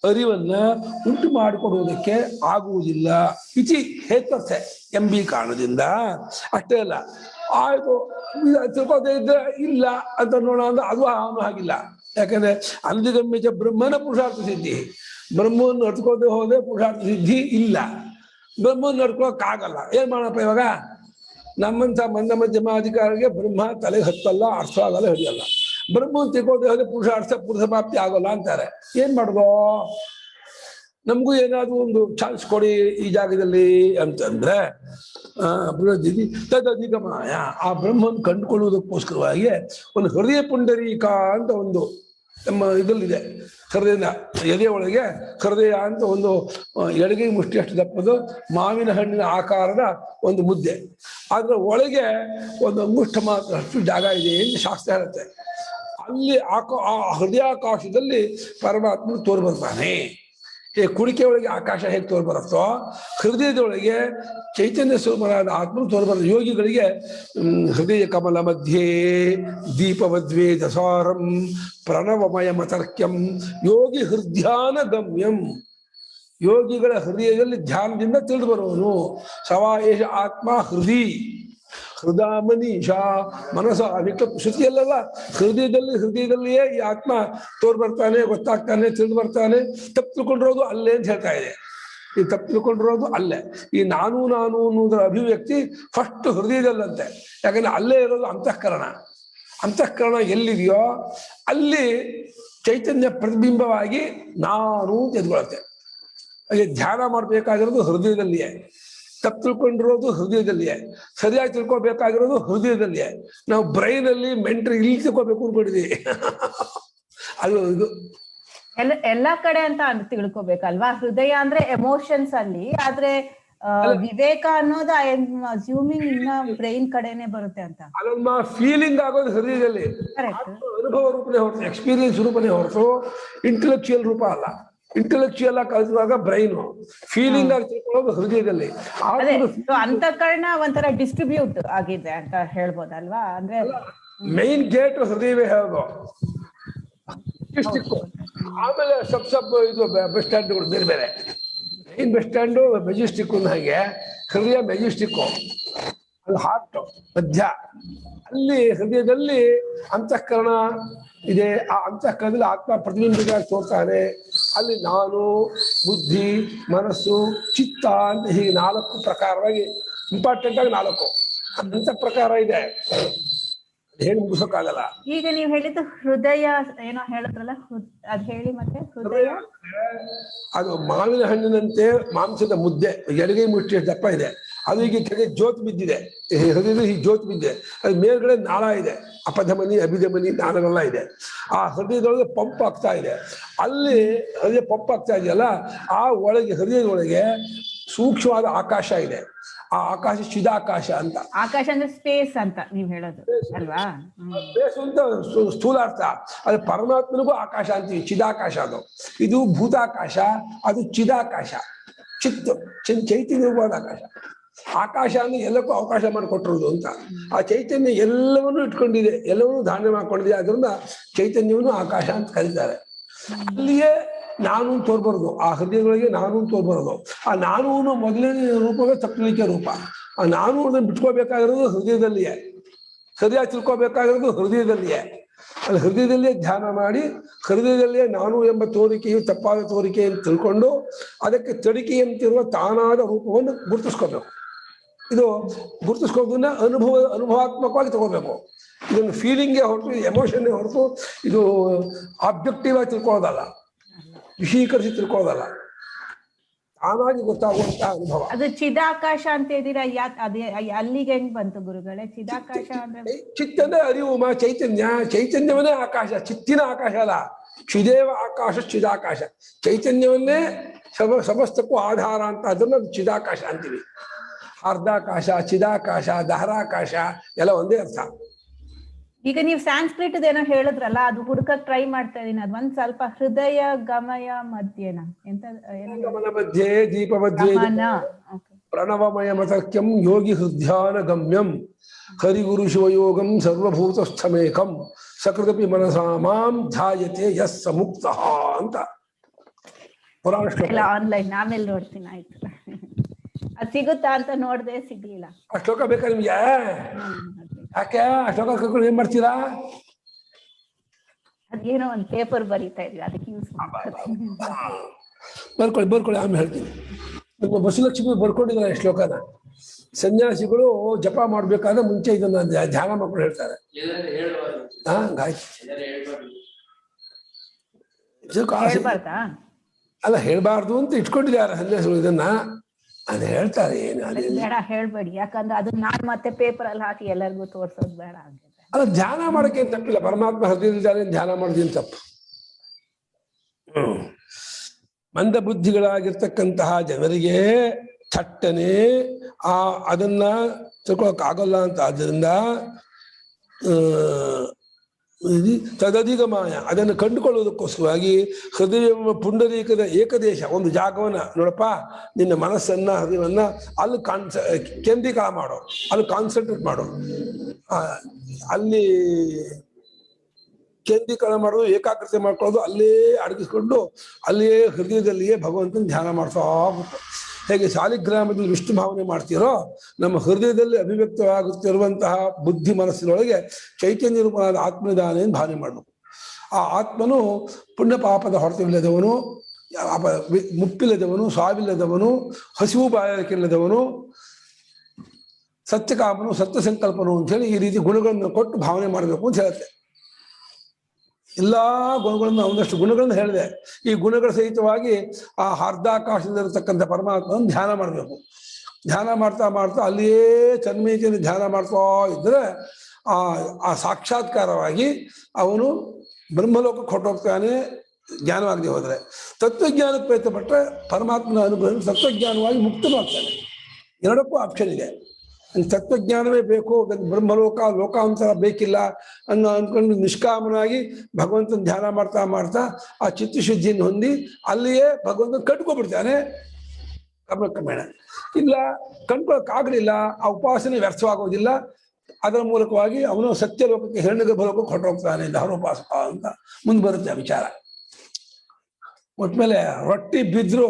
ಅರಿವನ್ನ ಉಂಟು ಮಾಡಿಕೊಡುವುದಕ್ಕೆ ಆಗುವುದಿಲ್ಲ. ಇತಿ ಹೇತರ್ಥೆ ಎಂಬಿ ಕಾರಣದಿಂದ. ಅಷ್ಟೇ ಅಲ್ಲ, ಆಯ್ತು ತಿಳ್ಕೋದೇ ಇದ್ರೆ ಇಲ್ಲ ಅಂತ ನೋಡೋ ಅಂದ್ರೆ ಅದು ಅವನು ಹಾಗಿಲ್ಲ. ಯಾಕಂದ್ರೆ ಅನಧಿಗಮ್ಯ ಬ್ರಹ್ಮನ ಪುರುಷಾರ್ಥ ಸಿದ್ಧಿ. ಬ್ರಹ್ಮವನ್ನು ನಡ್ಕೋದೇ ಹೋದ್ರೆ ಪುರುಷಾರ್ಥ ಸಿದ್ಧಿ ಇಲ್ಲ. ಬ್ರಹ್ಮವನ್ನು ನಡ್ಕೋಕ್ಕಾಗಲ್ಲ. ಏನ್ ಮಾಡಪ್ಪ ಇವಾಗ? ನಮ್ಮಂಥ ಮಂದ ಮಧ್ಯಮಾಧಿಕಾರಿಗೆ ಬ್ರಹ್ಮ ತಲೆಗೆ ಹತ್ತಲ್ಲ, ಅರ್ಥ ಆಗಲ್ಲ, ಹಿಡಿಯಲ್ಲ. ಬ್ರಹ್ಮನ್ ತಿಳ್ಕೋದೇ ಹೋದ್ರೆ ಪುರುಷ ಪ್ರಾಪ್ತಿ ಆಗೋಲ್ಲ ಅಂತಾರೆ. ಏನ್ ಮಾಡುದು? ನಮಗೂ ಏನಾದ್ರು ಒಂದು ಚಾನ್ಸ್ ಕೊಡಿ ಈ ಜಾಗದಲ್ಲಿ ಅಂತಂದ್ರೆ ತದಧಿಗಮಾಯ ಆ ಬ್ರಹ್ಮನ್ ಕಂಡುಕೊಳ್ಳುವುದಕ್ಕೋಸ್ಕರವಾಗಿ ಒಂದು ಹೃದಯ ಪುಂಡರೀಕ ಅಂತ ಒಂದು ನಮ್ಮ ಇದರಲ್ಲಿದೆ. ಹೃದಯ ಎದೆ ಒಳಗೆ ಹೃದಯ ಅಂತ ಒಂದು ಎಡಗೈ ಮುಷ್ಟಿ ಅಷ್ಟು ದಪ್ಪದು ಮಾವಿನ ಹಣ್ಣಿನ ಆಕಾರದ ಒಂದು ಮುದ್ದೆ. ಅದರ ಒಳಗೆ ಒಂದು ಅಂಗುಷ್ಠ ಮಾತ್ರ ಅಷ್ಟು ಜಾಗ ಇದೆ ಎಂದು ಶಾಸ್ತ್ರ ಹೇಳುತ್ತೆ. ಅಲ್ಲಿ ಆ ಹೃದಯಾಕಾಶದಲ್ಲಿ ಪರಮಾತ್ಮನು ತೋರಿ ಬರ್ತಾನೆ. ಕುಡಿಕೆ ಒಳಗೆ ಆಕಾಶ ಹೇಗೆ ತೋರಿ ಬರುತ್ತೋ ಹೃದಯದೊಳಗೆ ಚೈತನ್ಯ ಸ್ವರೂಪನಾದ ಆತ್ಮನು ತೋರಿ ಬರುತ್ತೆ. ಯೋಗಿಗಳಿಗೆ ಹೃದಯ ಕಮಲ ಮಧ್ಯೆ ದೀಪವದ್ವೇ ದಸಾರಂ ಪ್ರಣವಮಯ ಮತರ್ಕ್ಯಂ ಯೋಗಿ ಹೃದಯಾನ ಗಮ್ಯಂ. ಯೋಗಿಗಳ ಹೃದಯದಲ್ಲಿ ಧ್ಯಾನದಿಂದ ತಿಳಿದು ಬರುವನು. ಸವಾ ಏಷ ಆತ್ಮ ಹೃದಯ ಮನೀಷಾ ಮನಸ್ಸ ವಿಕಲ್ಪ ಶ್ರುತಿಯಲ್ಲ, ಹೃದಯದಲ್ಲಿಯೇ ಈ ಆತ್ಮ ತೋರ್ ಬರ್ತಾನೆ, ಗೊತ್ತಾಗ್ತಾನೆ, ತಿಳಿದು ಬರ್ತಾನೆ. ತಪ್ಪು ತಿಳ್ಕೊಂಡಿರೋದು ಅಲ್ಲೇ ಅಂತ ಹೇಳ್ತಾ ಇದೆ. ಈ ತಪ್ಪು ತಿಳ್ಕೊಂಡಿರೋದು ಅಲ್ಲೇ. ಈ ನಾನು ಅನ್ನೋದ್ರ ಅಭಿವ್ಯಕ್ತಿ ಫಸ್ಟ್ ಹೃದಯದಲ್ಲಂತೆ. ಯಾಕಂದ್ರೆ ಅಲ್ಲೇ ಇರೋದು ಅಂತಃಕರಣ. ಅಂತಃಕರಣ ಎಲ್ಲಿದೆಯೋ ಅಲ್ಲಿ ಚೈತನ್ಯ ಪ್ರತಿಬಿಂಬವಾಗಿ ನಾನು ತೆಗೆದುಕೊಳ್ಳುತ್ತೆ. ಅಲ್ಲಿ ಧ್ಯಾನ ಮಾಡಬೇಕಾಗಿರೋದು ಹೃದಯದಲ್ಲಿಯೇ, ತಪ್ಪು ತಿಳ್ಕೊಂಡಿರೋದು ಹೃದಯದಲ್ಲಿಯೇ, ಸರಿಯಾಗಿ ತಿಳ್ಕೊಬೇಕಾಗಿರೋದು ಹೃದಯದಲ್ಲಿಯೇ. ನಾವು ಬ್ರೈನಲ್ಲಿ ಮೆಂಟ್ರಿ ಇಲ್ಲಿ ತಿಳ್ಕೊಬೇಕು ಅನ್ಕೊಂಡಿದೀವಿ. ಅದು ಇದು ಎಲ್ಲಾ ಕಡೆ ಅಂತ ತಿಳ್ಕೊಬೇಕಲ್ವಾ? ಹೃದಯ ಅಂದ್ರೆ ಎಮೋಷನ್ಸ್ ಅಲ್ಲಿ, ಆದ್ರೆ ವಿವೇಕ ಅನ್ನೋದು ಐ ಆಮ್ ಅಸ್ಯೂಮಿಂಗ್ ಇನ್ನ ಬ್ರೈನ್ ಕಡೆನೆ ಬರುತ್ತೆ ಅಂತ. ಅದನ್ನ ಫೀಲಿಂಗ್ ಆಗೋದು ಹೃದಯದಲ್ಲಿ, ಅನುಭವ ರೂಪನೇ ಹೊರತು, ಎಕ್ಸ್ಪೀರಿಯನ್ಸ್ ರೂಪನೇ ಹೊರತು ಇಂಟೆಲೆಕ್ಚುಯಲ್ ರೂಪ ಅಲ್ಲ. ಇಂಟೆಲೆಕ್ಚುಯಲ್ ಆಗಿ ಕಲಿಸುವಾಗ ಬ್ರೈನ್, ಫೀಲಿಂಗ್ ಆಗಿ ತಿಳ್ಕೊಳ್ಳೋದು ಹೃದಯದಲ್ಲಿ. ಅಂತಃಕರಣ ಒಂಥರ ಡಿಸ್ಟ್ರಿಬ್ಯೂಟ್ ಆಗಿದೆ ಅಂತ ಹೇಳ್ಬೋದಲ್ವಾ? ಅಂದ್ರೆ ಮೈನ್ ಗೇಟ್ ಹೃದಯವೇ ಹೇಳೋದು. ಆಮೇಲೆ ಸಬ್ ಇದು ಬಸ್ ಸ್ಟ್ಯಾಂಡ್ಗಳು ಬೇರೆ ಬೇರೆ. ಮೈನ್ ಬಸ್ ಸ್ಟ್ಯಾಂಡು ಮೆಜೆಸ್ಟಿಕ್ ಹಾಗೆ, ಹೃದಯ ಮೆಜೆಸ್ಟಿಕ್, ಅದು ಹಾರ್ಟ್ ಮಧ್ಯ. ಅಲ್ಲಿ ಹೃದಯದಲ್ಲಿ ಅಂತಃಕರಣ ಇದೆ. ಆ ಅಂತಃಕರಣದಲ್ಲಿ ಆತ್ಮ ಪ್ರತಿಬಿಂಬಿಗಾಗಿ ತೋರ್ತಾನೆ. ಅಲ್ಲಿ ನಾನು, ಬುದ್ಧಿ, ಮನಸ್ಸು, ಚಿತ್ತ ಅಂತ ಹೀಗೆ 4 ಪ್ರಕಾರವಾಗಿ, ಇಂಪಾರ್ಟೆಂಟ್ ಆಗಿ 4 ಅಂತ ಪ್ರಕಾರ ಇದೆ. ಹೇಳಿ ಮುಗಿಸೋಕ್ಕಾಗಲ್ಲ. ಈಗ ನೀವು ಹೇಳಿದ್ದು ಹೃದಯ ಏನೋ ಹೇಳಿದ್ರಲ್ಲ, ಅದ್ ಹೇಳಿ ಮತ್ತೆ. ಹೃದಯ ಅದು ಮಾವಿನ ಹಣ್ಣಿನಂತೆ ಮಾಂಸದ ಮುದ್ದೆ, ಎಡಗೈ ಮುಷ್ಟಿ ದಪ್ಪ ಇದೆ. ಅದು ಈಗ ಕೆಳಗೆ ಜ್ಯೋತಿ ಬಿದ್ದಿದೆ, ಹೃದಯದಲ್ಲಿ ಈ ಜ್ಯೋತಿ ಬಿದ್ದಿದೆ. ಅದು ಮೇಲ್ಗಡೆ ನಾಳ ಇದೆ, ಅಪಧಮನಿ ಅಭಿಧಮನಿ ನಾಳಗಳೆಲ್ಲ ಇದೆ. ಆ ಹೃದಯದೊಳಗೆ ಪಂಪ್ ಆಗ್ತಾ ಇದೆ. ಅಲ್ಲಿ ಹೃದಯ ಪಂಪ್ ಆಗ್ತಾ ಇದೆಯಲ್ಲ, ಆ ಒಳಗೆ ಹೃದಯದೊಳಗೆ ಸೂಕ್ಷ್ಮವಾದ ಆಕಾಶ ಇದೆ. ಆ ಆಕಾಶ ಚಿದಾಕಾಶ ಅಂತ. ಆಕಾಶ ಅಂದ್ರೆ ಸ್ಪೇಸ್ ಅಂತ ನೀವ್ ಹೇಳೋದು ಅಲ್ವಾ? ಸ್ಪೇಸ್ ಅಂತ ಸ್ಥೂಲಾರ್ಥ. ಅದು ಪರಮಾತ್ಮನಿಗೂ ಆಕಾಶ ಅಂತೀವಿ, ಚಿದಾಕಾಶ. ಅದು ಇದು ಭೂತಾಕಾಶ, ಅದು ಚಿದಾಕಾಶ. ಚೈತನ್ಯವಾದ ಆಕಾಶ. ಆಕಾಶ ಅಂದ್ರೆ ಎಲ್ಲಕ್ಕೂ ಅವಕಾಶ ಮಾಡಿಕೊಟ್ಟಿರೋದು ಅಂತ. ಆ ಚೈತನ್ಯ ಎಲ್ಲವನ್ನೂ ಇಟ್ಕೊಂಡಿದೆ, ಎಲ್ಲವನ್ನೂ ಧಾರಣೆ ಮಾಡ್ಕೊಂಡಿದೆ. ಅದರಿಂದ ಚೈತನ್ಯವನ್ನು ಆಕಾಶ ಅಂತ ಕರೀತಾರೆ. ಅಲ್ಲಿಯೇ ನಾನು ತೋರ್ಬಾರದು, ಆ ಹೃದಯಗಳಿಗೆ ನಾನು ತೋರ್ಬಾರದು. ಆ ನಾನು ಮೊದಲನೇ ರೂಪವೇ ತಪ್ಪಲಿಕ್ಕೆ ರೂಪ. ಆ ನಾನು ಅದನ್ನು ಬಿಟ್ಕೋಬೇಕಾಗಿರೋದು ಹೃದಯದಲ್ಲಿಯೇ, ಸರಿಯಾಗಿ ತಿಳ್ಕೊಬೇಕಾಗಿರೋದು ಹೃದಯದಲ್ಲಿಯೇ. ಅಲ್ಲಿ ಹೃದಯದಲ್ಲಿಯೇ ಧ್ಯಾನ ಮಾಡಿ, ಹೃದಯದಲ್ಲಿಯೇ ನಾನು ಎಂಬ ತೋರಿಕೆಯು ತಪ್ಪಾದ ತೋರಿಕೆ ಅಂತ ತಿಳ್ಕೊಂಡು ಅದಕ್ಕೆ ತಡಿಕೆಯಂತಿರುವ ತಾನಾದ ರೂಪವನ್ನು ಗುರುತಿಸ್ಕೋಬೇಕು. ಇದು ಗುರುತಿಸ್ಕೋದನ್ನ ಅನುಭವಾತ್ಮಕವಾಗಿ ತಗೋಬೇಕು. ಇದನ್ನು ಫೀಲಿಂಗೇ ಹೊರತು, ಎಮೋಷನ್ನೇ ಹೊರತು, ಇದು ಆಬ್ಜೆಕ್ಟಿವ್ ಆಗಿ ತಿಳ್ಕೊಳ್ಳೋದಲ್ಲ, ವಿಷೀಕರಿಸಿ ತಿಳ್ಕೊಳ್ಳೋದಲ್ಲ, ತಾನಾಗಿ ಗೊತ್ತಾಗುವಂತಹ ಅನುಭವ. ಅದು ಚಿದಾಕಾಶ ಅಂತ ಇದ್ದೀರಾ, ಅದೇ ಅಲ್ಲಿಗೆ ಹೆಂಗ್ ಬಂತು ಗುರುಗಳೇ? ಚಿದಾಕಾಶ ಅಂದ್ರೆ ಚಿತ್ತಂದ್ರೆ ಅರಿವು, ಚೈತನ್ಯ. ಚೈತನ್ಯವನ್ನೇ ಆಕಾಶ, ಚಿತ್ತಿನ ಆಕಾಶ ಅಲ್ಲ. ಚಿದೇವ ಆಕಾಶ ಚಿದಾಕಾಶ. ಚೈತನ್ಯವನ್ನೇ ಸಮಸ್ತಕ್ಕೂ ಆಧಾರ ಅಂತ, ಅದನ್ನ ಚಿದಾಕಾಶ ಅಂತೀವಿ. ಅರ್ಧಾಕಾಶ, ಚಿದಾಕಾಶ, ದಹರಾಕಾಶ ಎಲ್ಲ ಒಂದೇ ಅರ್ಥ. ಈಗ ನೀವು ಸಾಂಸ್ಕ್ರಿಟ್ ಏನೋ ಹೇಳಿದ್ರಲ್ಲ, ಅದು ಹುಡುಕಕ್ ಟ್ರೈ ಮಾಡ್ತಾ ಇದೀನಿ. ಅದ್ ಒಂದ್ ಸ್ವಲ್ಪ ಹೃದಯ ಗಮಯ ಮಧ್ಯನ ಎಂತ ಗಮನ ಮಧ್ಯೆ ದೀಪ ಮಧ್ಯೆ ಪ್ರಣವಮಯ ಮತಕ್ಯಂ ಯೋಗಿ ಹೃದ್ಯಾನ ಗಮ್ಯಂ ಹರಿಗುರು ಶಿವಯೋಗಂ ಸರ್ವಭೂತಸ್ಥಮೇಕಂ ಸಕೃತಪಿ ಮನಸಾ ಮಾಂ ಧ್ಯಾಯತೆ ಯಸ್ ಮುಕ್ತ ಅಂತ ಪುರಾಣ ಶ್ಲೋಕ. ಆನ್ಲೈನ್ ಆಮೇಲೆ ನೋಡ್ತೀನಿ, ಆಯ್ತು. ಅದ್ ಸಿಗುತ್ತಾ ಅಂತ ನೋಡ್ದೆ, ಸಿಗ್ಲಿಲ್ಲ. ಆ ಶ್ಲೋಕ ಬೇಕಾ ನಿಮ್ಗೆ? ಯಾಕೆ ಆ ಶ್ಲೋಕ ಕರ್ಕೊಂಡು ಏನ್ ಮಾಡ್ತೀರಾ? ಅದೇನೋ ಒಂದ್ ಪೇಪರ್ ಬರೀತಾ ಇದ್ವಿ, ಅದಕ್ಕೆ ಯೂಸ್ ಬರ್ಕೊಳ್ಳಿ ಆಮೇಲೆ ಹೇಳ್ತೀನಿ. ನಮ್ಮ ಬಸವಲಕ್ಷ್ಮಿ ಬರ್ಕೊಂಡಿದ್ದಾರೆ ಶ್ಲೋಕನ. ಸನ್ಯಾಸಿಗಳು ಜಪ ಮಾಡ್ಬೇಕಾದ್ರೆ ಮುಂಚೆ ಇದನ್ನ ಧ್ಯಾನ ಮಾಡ್ಕೊಂಡು ಹೇಳ್ತಾರೆ. ಅಲ್ಲ, ಹೇಳ್ಬಾರ್ದು ಅಂತ ಇಟ್ಕೊಂಡಿದ್ದಾರೆ ಸನ್ಯಾಸಿಗಳು ಇದನ್ನ. ಅದ್ ಹೇಳ್ತಾರೆ, ಏನು ಬೇಡ ಹೇಳ್ಬೇಡಿ, ಯಾಕಂದ್ರೆ ಅದನ್ನ ನಾನ್ ಮತ್ತೆ ಪೇಪರ್ ಅಲ್ಲಿ ಹಾಕಿ ಎಲ್ಲರಿಗೂ ತೋರ್ಸೋದು ಬೇಡ ಆಗಿದೆ. ಅಲ್ಲ, ಧ್ಯಾನ ಮಾಡಕ್ಕೆ ತಪ್ಪಿಲ್ಲ. ಪರಮಾತ್ಮ ಹೃದಯದಲ್ಲಿ ಧ್ಯಾನ ಮಾಡೋದೇನು ತಪ್ಪು? ಮಂದ ಬುದ್ಧಿಗಳಾಗಿರ್ತಕ್ಕಂತಹ ಜನರಿಗೆ ಥಟ್ಟನೆ ಅದನ್ನ ತಿಳ್ಕೊಳಕ್ ಆಗಲ್ಲ ಅಂತ. ಆದ್ದರಿಂದ ತದಧಿಗಮಾಯ ಅದನ್ನು ಕಂಡುಕೊಳ್ಳುವುದಕ್ಕೋಸ್ಕರವಾಗಿ ಹೃದಯ ಪುಂಡರೀಕದ ಏಕದೇಶ ಒಂದು ಜಾಗವನ್ನ ನೋಡಪ್ಪ, ನಿನ್ನ ಮನಸ್ಸನ್ನ ಹೃದಯವನ್ನ ಅಲ್ಲಿ ಕೇಂದ್ರೀಕರಣ ಮಾಡೋ, ಅಲ್ಲಿ ಕಾನ್ಸಂಟ್ರೇಟ್ ಮಾಡೋ. ಅಲ್ಲಿ ಕೇಂದ್ರೀಕರಣ ಮಾಡೋದು, ಏಕಾಗ್ರತೆ ಮಾಡ್ಕೊಳ್ಳೋದು, ಅಲ್ಲೇ ಅಡಗಿಸ್ಕೊಂಡು ಅಲ್ಲಿಯೇ ಹೃದಯದಲ್ಲಿಯೇ ಭಗವಂತನ ಧ್ಯಾನ ಮಾಡ್ತಾ ಹೋಗ್ಬೇಕು. ಹೇಗೆ ಸಾಲಿಗ್ರಾಮದಲ್ಲಿ ವಿಷ್ಣು ಭಾವನೆ ಮಾಡ್ತೀರೋ ನಮ್ಮ ಹೃದಯದಲ್ಲಿ ಅಭಿವ್ಯಕ್ತವಾಗುತ್ತಿರುವಂತಹ ಬುದ್ಧಿ ಮನಸ್ಸಿನೊಳಗೆ ಚೈತನ್ಯ ರೂಪವಾದ ಆತ್ಮನಿದಾನ ಭಾವನೆ ಮಾಡಬೇಕು. ಆ ಆತ್ಮನು ಪುಣ್ಯ ಪಾಪದ ಹೊರತಿಲ್ಲದವನು, ಮುಪ್ಪಿಲ್ಲದವನು, ಸಾವಿಲ್ಲದವನು, ಹಸಿವು ಬಾಯಾರಿಕೆಯಿಲ್ಲದವನು, ಸತ್ಯಕಾಮನು, ಸತ್ಯ ಸಂಕಲ್ಪನು ಅಂತ ಹೇಳಿ ಈ ರೀತಿ ಗುಣಗಳನ್ನು ಕೊಟ್ಟು ಭಾವನೆ ಮಾಡಬೇಕು ಅಂತ ಹೇಳುತ್ತೆ. ಎಲ್ಲಾ ಗುಣಗಳನ್ನು ಒಂದಷ್ಟು ಗುಣಗಳನ್ನು ಹೇಳಿದೆ. ಈ ಗುಣಗಳ ಸಹಿತವಾಗಿ ಆ ಅರ್ಧಾಕಾಶದಲ್ಲಿರತಕ್ಕಂಥ ಪರಮಾತ್ಮನ ಧ್ಯಾನ ಮಾಡಬೇಕು. ಧ್ಯಾನ ಮಾಡ್ತಾ ಮಾಡ್ತಾ ಅಲ್ಲಿಯೇ ತನ್ಮಯತೆಯನ್ನು ಧ್ಯಾನ ಮಾಡ್ತಾ ಇದ್ರೆ ಆ ಸಾಕ್ಷಾತ್ಕಾರವಾಗಿ ಅವನು ಬ್ರಹ್ಮಲೋಕಕ್ಕೆ ಹೊರಟೋಗ್ತಾನೆ. ಜ್ಞಾನವಾಗದೆ ಹೋದರೆ ತತ್ವಜ್ಞಾನಕ್ಕೆ ಪ್ರಯತ್ನ ಪಟ್ಟರೆ ಪರಮಾತ್ಮನ ಅನುಭವ ತತ್ವಜ್ಞಾನವಾಗಿ ಮುಕ್ತನಾಗ್ತಾನೆ. ಎರಡಕ್ಕೂ ಆಪ್ಷನ್ ಇದೆ. ತತ್ವಜ್ಞಾನವೇ ಬೇಕು, ಬ್ರಹ್ಮಲೋಕ ಲೋಕಾಂತರ ಬೇಕಿಲ್ಲ ಅನ್ಕೊಂಡು ನಿಷ್ಕಾಮನಾಗಿ ಭಗವಂತನ ಧ್ಯಾನ ಮಾಡ್ತಾ ಮಾಡ್ತಾ ಆ ಚಿತ್ತಶುದ್ಧಿಯನ್ನು ಹೊಂದಿ ಅಲ್ಲಿಯೇ ಭಗವಂತನ ಕಟ್ಕೊಬಿಡ್ತಾನೆ ಕ್ರಮೇಣ. ಇಲ್ಲ ಕಣ್ಕೊಳಕ್ಕಾಗಲಿಲ್ಲ, ಆ ಉಪಾಸನೆ ವ್ಯರ್ಥವಾಗೋದಿಲ್ಲ. ಅದರ ಮೂಲಕವಾಗಿ ಅವನು ಸತ್ಯಲೋಕಕ್ಕೆ ಹಿರಣ್ಯಗರ್ಭಲೋಕಕ್ಕೆ ಹೊರಟೋಗ್ತಾನೆ ದಾರೋಪಾಸಕ ಅಂತ ಮುಂದೆ ಬರುತ್ತೆ ಆ ವಿಚಾರ. ಒಟ್ಮೇಲೆ ರೊಟ್ಟಿ ಬಿದ್ರು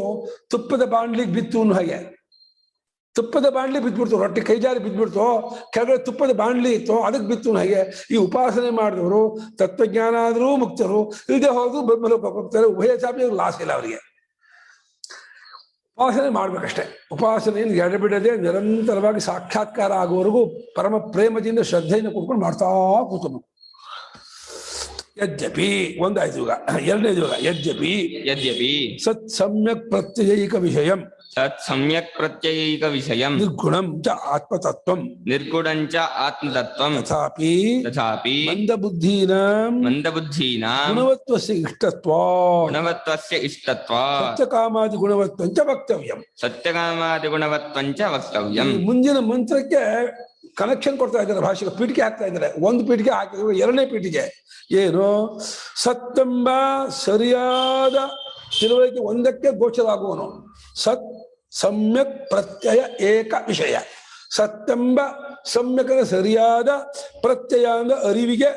ತುಪ್ಪದ ಬಾಂಡ್ಲಿಗೆ ಬಿತ್ತು ಅನ್ನೋ ಹಾಗೆ, ತುಪ್ಪದ ಬಾಂಡ್ಲಿ ಬಿದ್ಬಿಡ್ತು, ರೊಟ್ಟಿ ಕೈಜಾರಿ ಬಿದ್ಬಿಡ್ತು, ಕೆಳಗಡೆ ತುಪ್ಪದ ಬಾಂಡ್ಲಿ ಇತ್ತು ಅದಕ್ಕೆ ಬಿತ್ತು ಹಾಗೆ. ಈ ಉಪಾಸನೆ ಮಾಡಿದವರು ತತ್ವಜ್ಞಾನ ಆದರೂ ಮುಕ್ತರು, ಇಲ್ಲದೆ ಹೋದ್ರು ಬ್ರಹ್ಮಲೋಕಕ್ಕೆ ಹೋಗ್ತಾರೆ. ಉಭಯ ಚಾಪಿ ಲಾಸ್ ಇಲ್ಲ ಅವರಿಗೆ. ಉಪಾಸನೆ ಮಾಡ್ಬೇಕಷ್ಟೆ. ಉಪಾಸನೆಯನ್ನು ಎಡಬಿಡದೆ ನಿರಂತರವಾಗಿ ಸಾಕ್ಷಾತ್ಕಾರ ಆಗುವವರೆಗೂ ಪರಮ ಪ್ರೇಮದಿಂದ ಶ್ರದ್ಧೆಯನ್ನು ಕೂತ್ಕೊಂಡು ಮಾಡ್ತಾ ಕೂತ್ಬೇಕು. ಯದ್ಯಪಿ ಒಂದಾಯ್ತು. ಈಗ ಎರಡನೇದು, ಈಗ ಯದ್ಯಪಿ ಸತ್ ಸಮ್ಯಕ್ ಪ್ರತ್ಯಯೈಕ ವಿಷಯಂ ಸಮ್ಯಕ್ ವಿಷಯಂ ನಿರ್ಗುಣಂ ಚ ಆತ್ಮತತ್ವಂ ತಥಾಪಿ ಮಂದಬುದ್ಧೀನಾಂ ಗುಣವತ್ವಸ್ಯ ಇಷ್ಟತ್ವಾತ್ ಸತ್ಯಕಾಮಾದಿ ಗುಣವತ್ವಂ ಚ ವಕ್ತವ್ಯಂ. ಮುಂದಿನ ಮಂತ್ರಕ್ಕೆ ಕನೆಕ್ಷನ್ ಕೊಡ್ತಾ ಇದ್ದಾರೆ ಭಾಷೆಗೆ, ಪೀಠಿಕೆ ಹಾಕ್ತಾ ಇದ್ದಾರೆ. ಒಂದು ಪೀಠಿಕೆ ಹಾಕಿದ್ರೆ ಎರಡನೇ ಪೀಠಿಕೆ ಏನು? ಸತ್ತೆಂಬ ಸರಿಯಾದ ತಿಳುವಳಿಕೆ ಒಂದಕ್ಕೆ ಗೋಚರಾಗುವನು. ಸತ್ ಸಮ್ಯಕ್ ಪ್ರತ್ಯಯ ಏಕ ವಿಷಯ. ಸತ್ತೆಂಬ ಸಮ್ಯಕದ ಸರಿಯಾದ, ಪ್ರತ್ಯಯ ಅಂದ ಅರಿವಿಗೆ,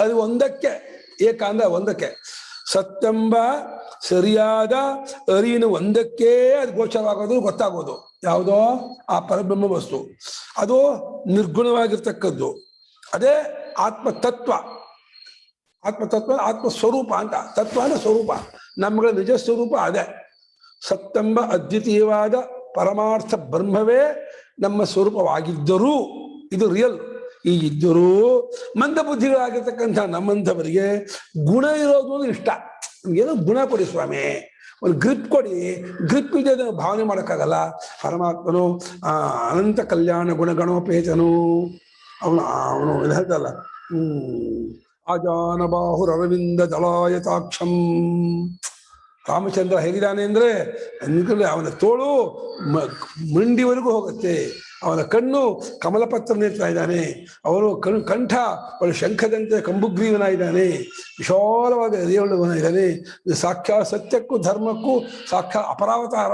ಅದು ಒಂದಕ್ಕೆ, ಏಕ ಅಂದ ಒಂದಕ್ಕೆ. ಸತ್ತೆಂಬ ಸರಿಯಾದ ಅರಿವಿನ ಒಂದಕ್ಕೆ ಅದು ಗೋಚರವಾಗೋದು, ಗೊತ್ತಾಗೋದು. ಯಾವುದೋ ಆ ಪರಬ್ರಹ್ಮ ವಸ್ತು, ಅದು ನಿರ್ಗುಣವಾಗಿರ್ತಕ್ಕದ್ದು. ಅದೇ ಆತ್ಮತತ್ವ. ಆತ್ಮತತ್ವ ಆತ್ಮಸ್ವರೂಪ ಅಂತ. ತತ್ವ ಅಂದ್ರೆ ಸ್ವರೂಪ, ನಮ್ಮಗಳ ನಿಜ ಸ್ವರೂಪ ಅದೇ. ಸತ್ತೆಂಬ ಅದ್ವಿತೀಯವಾದ ಪರಮಾರ್ಥ ಬ್ರಹ್ಮವೇ ನಮ್ಮ ಸ್ವರೂಪವಾಗಿದ್ದರೂ, ಇದು ರಿಯಲ್. ಈ ಇದ್ದರೂ ಮಂದಬುದ್ಧಿಗಳಾಗಿರ್ತಕ್ಕಂಥ ನಮ್ಮಂಥವರಿಗೆ ಗುಣ ಇರೋದು ಇಷ್ಟ. ಏನೋ ಗುಣ ಕೊಡಿ ಸ್ವಾಮಿ, ಒಂದು ಗ್ರಿಪ್ ಕೊಡಿ. ಗ್ರಿಪ್ ಇದೆ, ಅದನ್ನು ಭಾವನೆ ಮಾಡೋಕ್ಕಾಗಲ್ಲ. ಪರಮಾತ್ಮನು ಅನಂತ ಕಲ್ಯಾಣ ಗುಣಗಣೋಪೇತನು. ಅವನು ಇದು ಹೇಳ್ತಲ್ಲ, ಅಜಾನ ಬಾಹುರವಿಂದ ದಳಾಯತಾಕ್ಷಂ. ರಾಮಚಂದ್ರ ಹೇಗಿದ್ದಾನೆ ಅಂದ್ರೆ ಅವನ ತೋಳು ಮಂಡಿವರೆಗೂ ಹೋಗುತ್ತೆ, ಅವನ ಕಣ್ಣು ಕಮಲಪತ್ರ ನೇತ್ರ ಇದ್ದಾನೆ, ಅವನು ಕಂಠ ಒಳ್ಳೆ ಶಂಖದಂತೆ ಕಂಬುಗ್ರೀವನಾಗಿದ್ದಾನೆ, ವಿಶಾಲವಾದ ಹೃದಯವುಳ್ಳವನ ಇದ್ದಾನೆ. ಸಾಕ್ಷಾತ್ ಸತ್ಯಕ್ಕೂ ಧರ್ಮಕ್ಕೂ ಸಾಕ್ಷಾತ್ ಅಪರಾವತಾರ.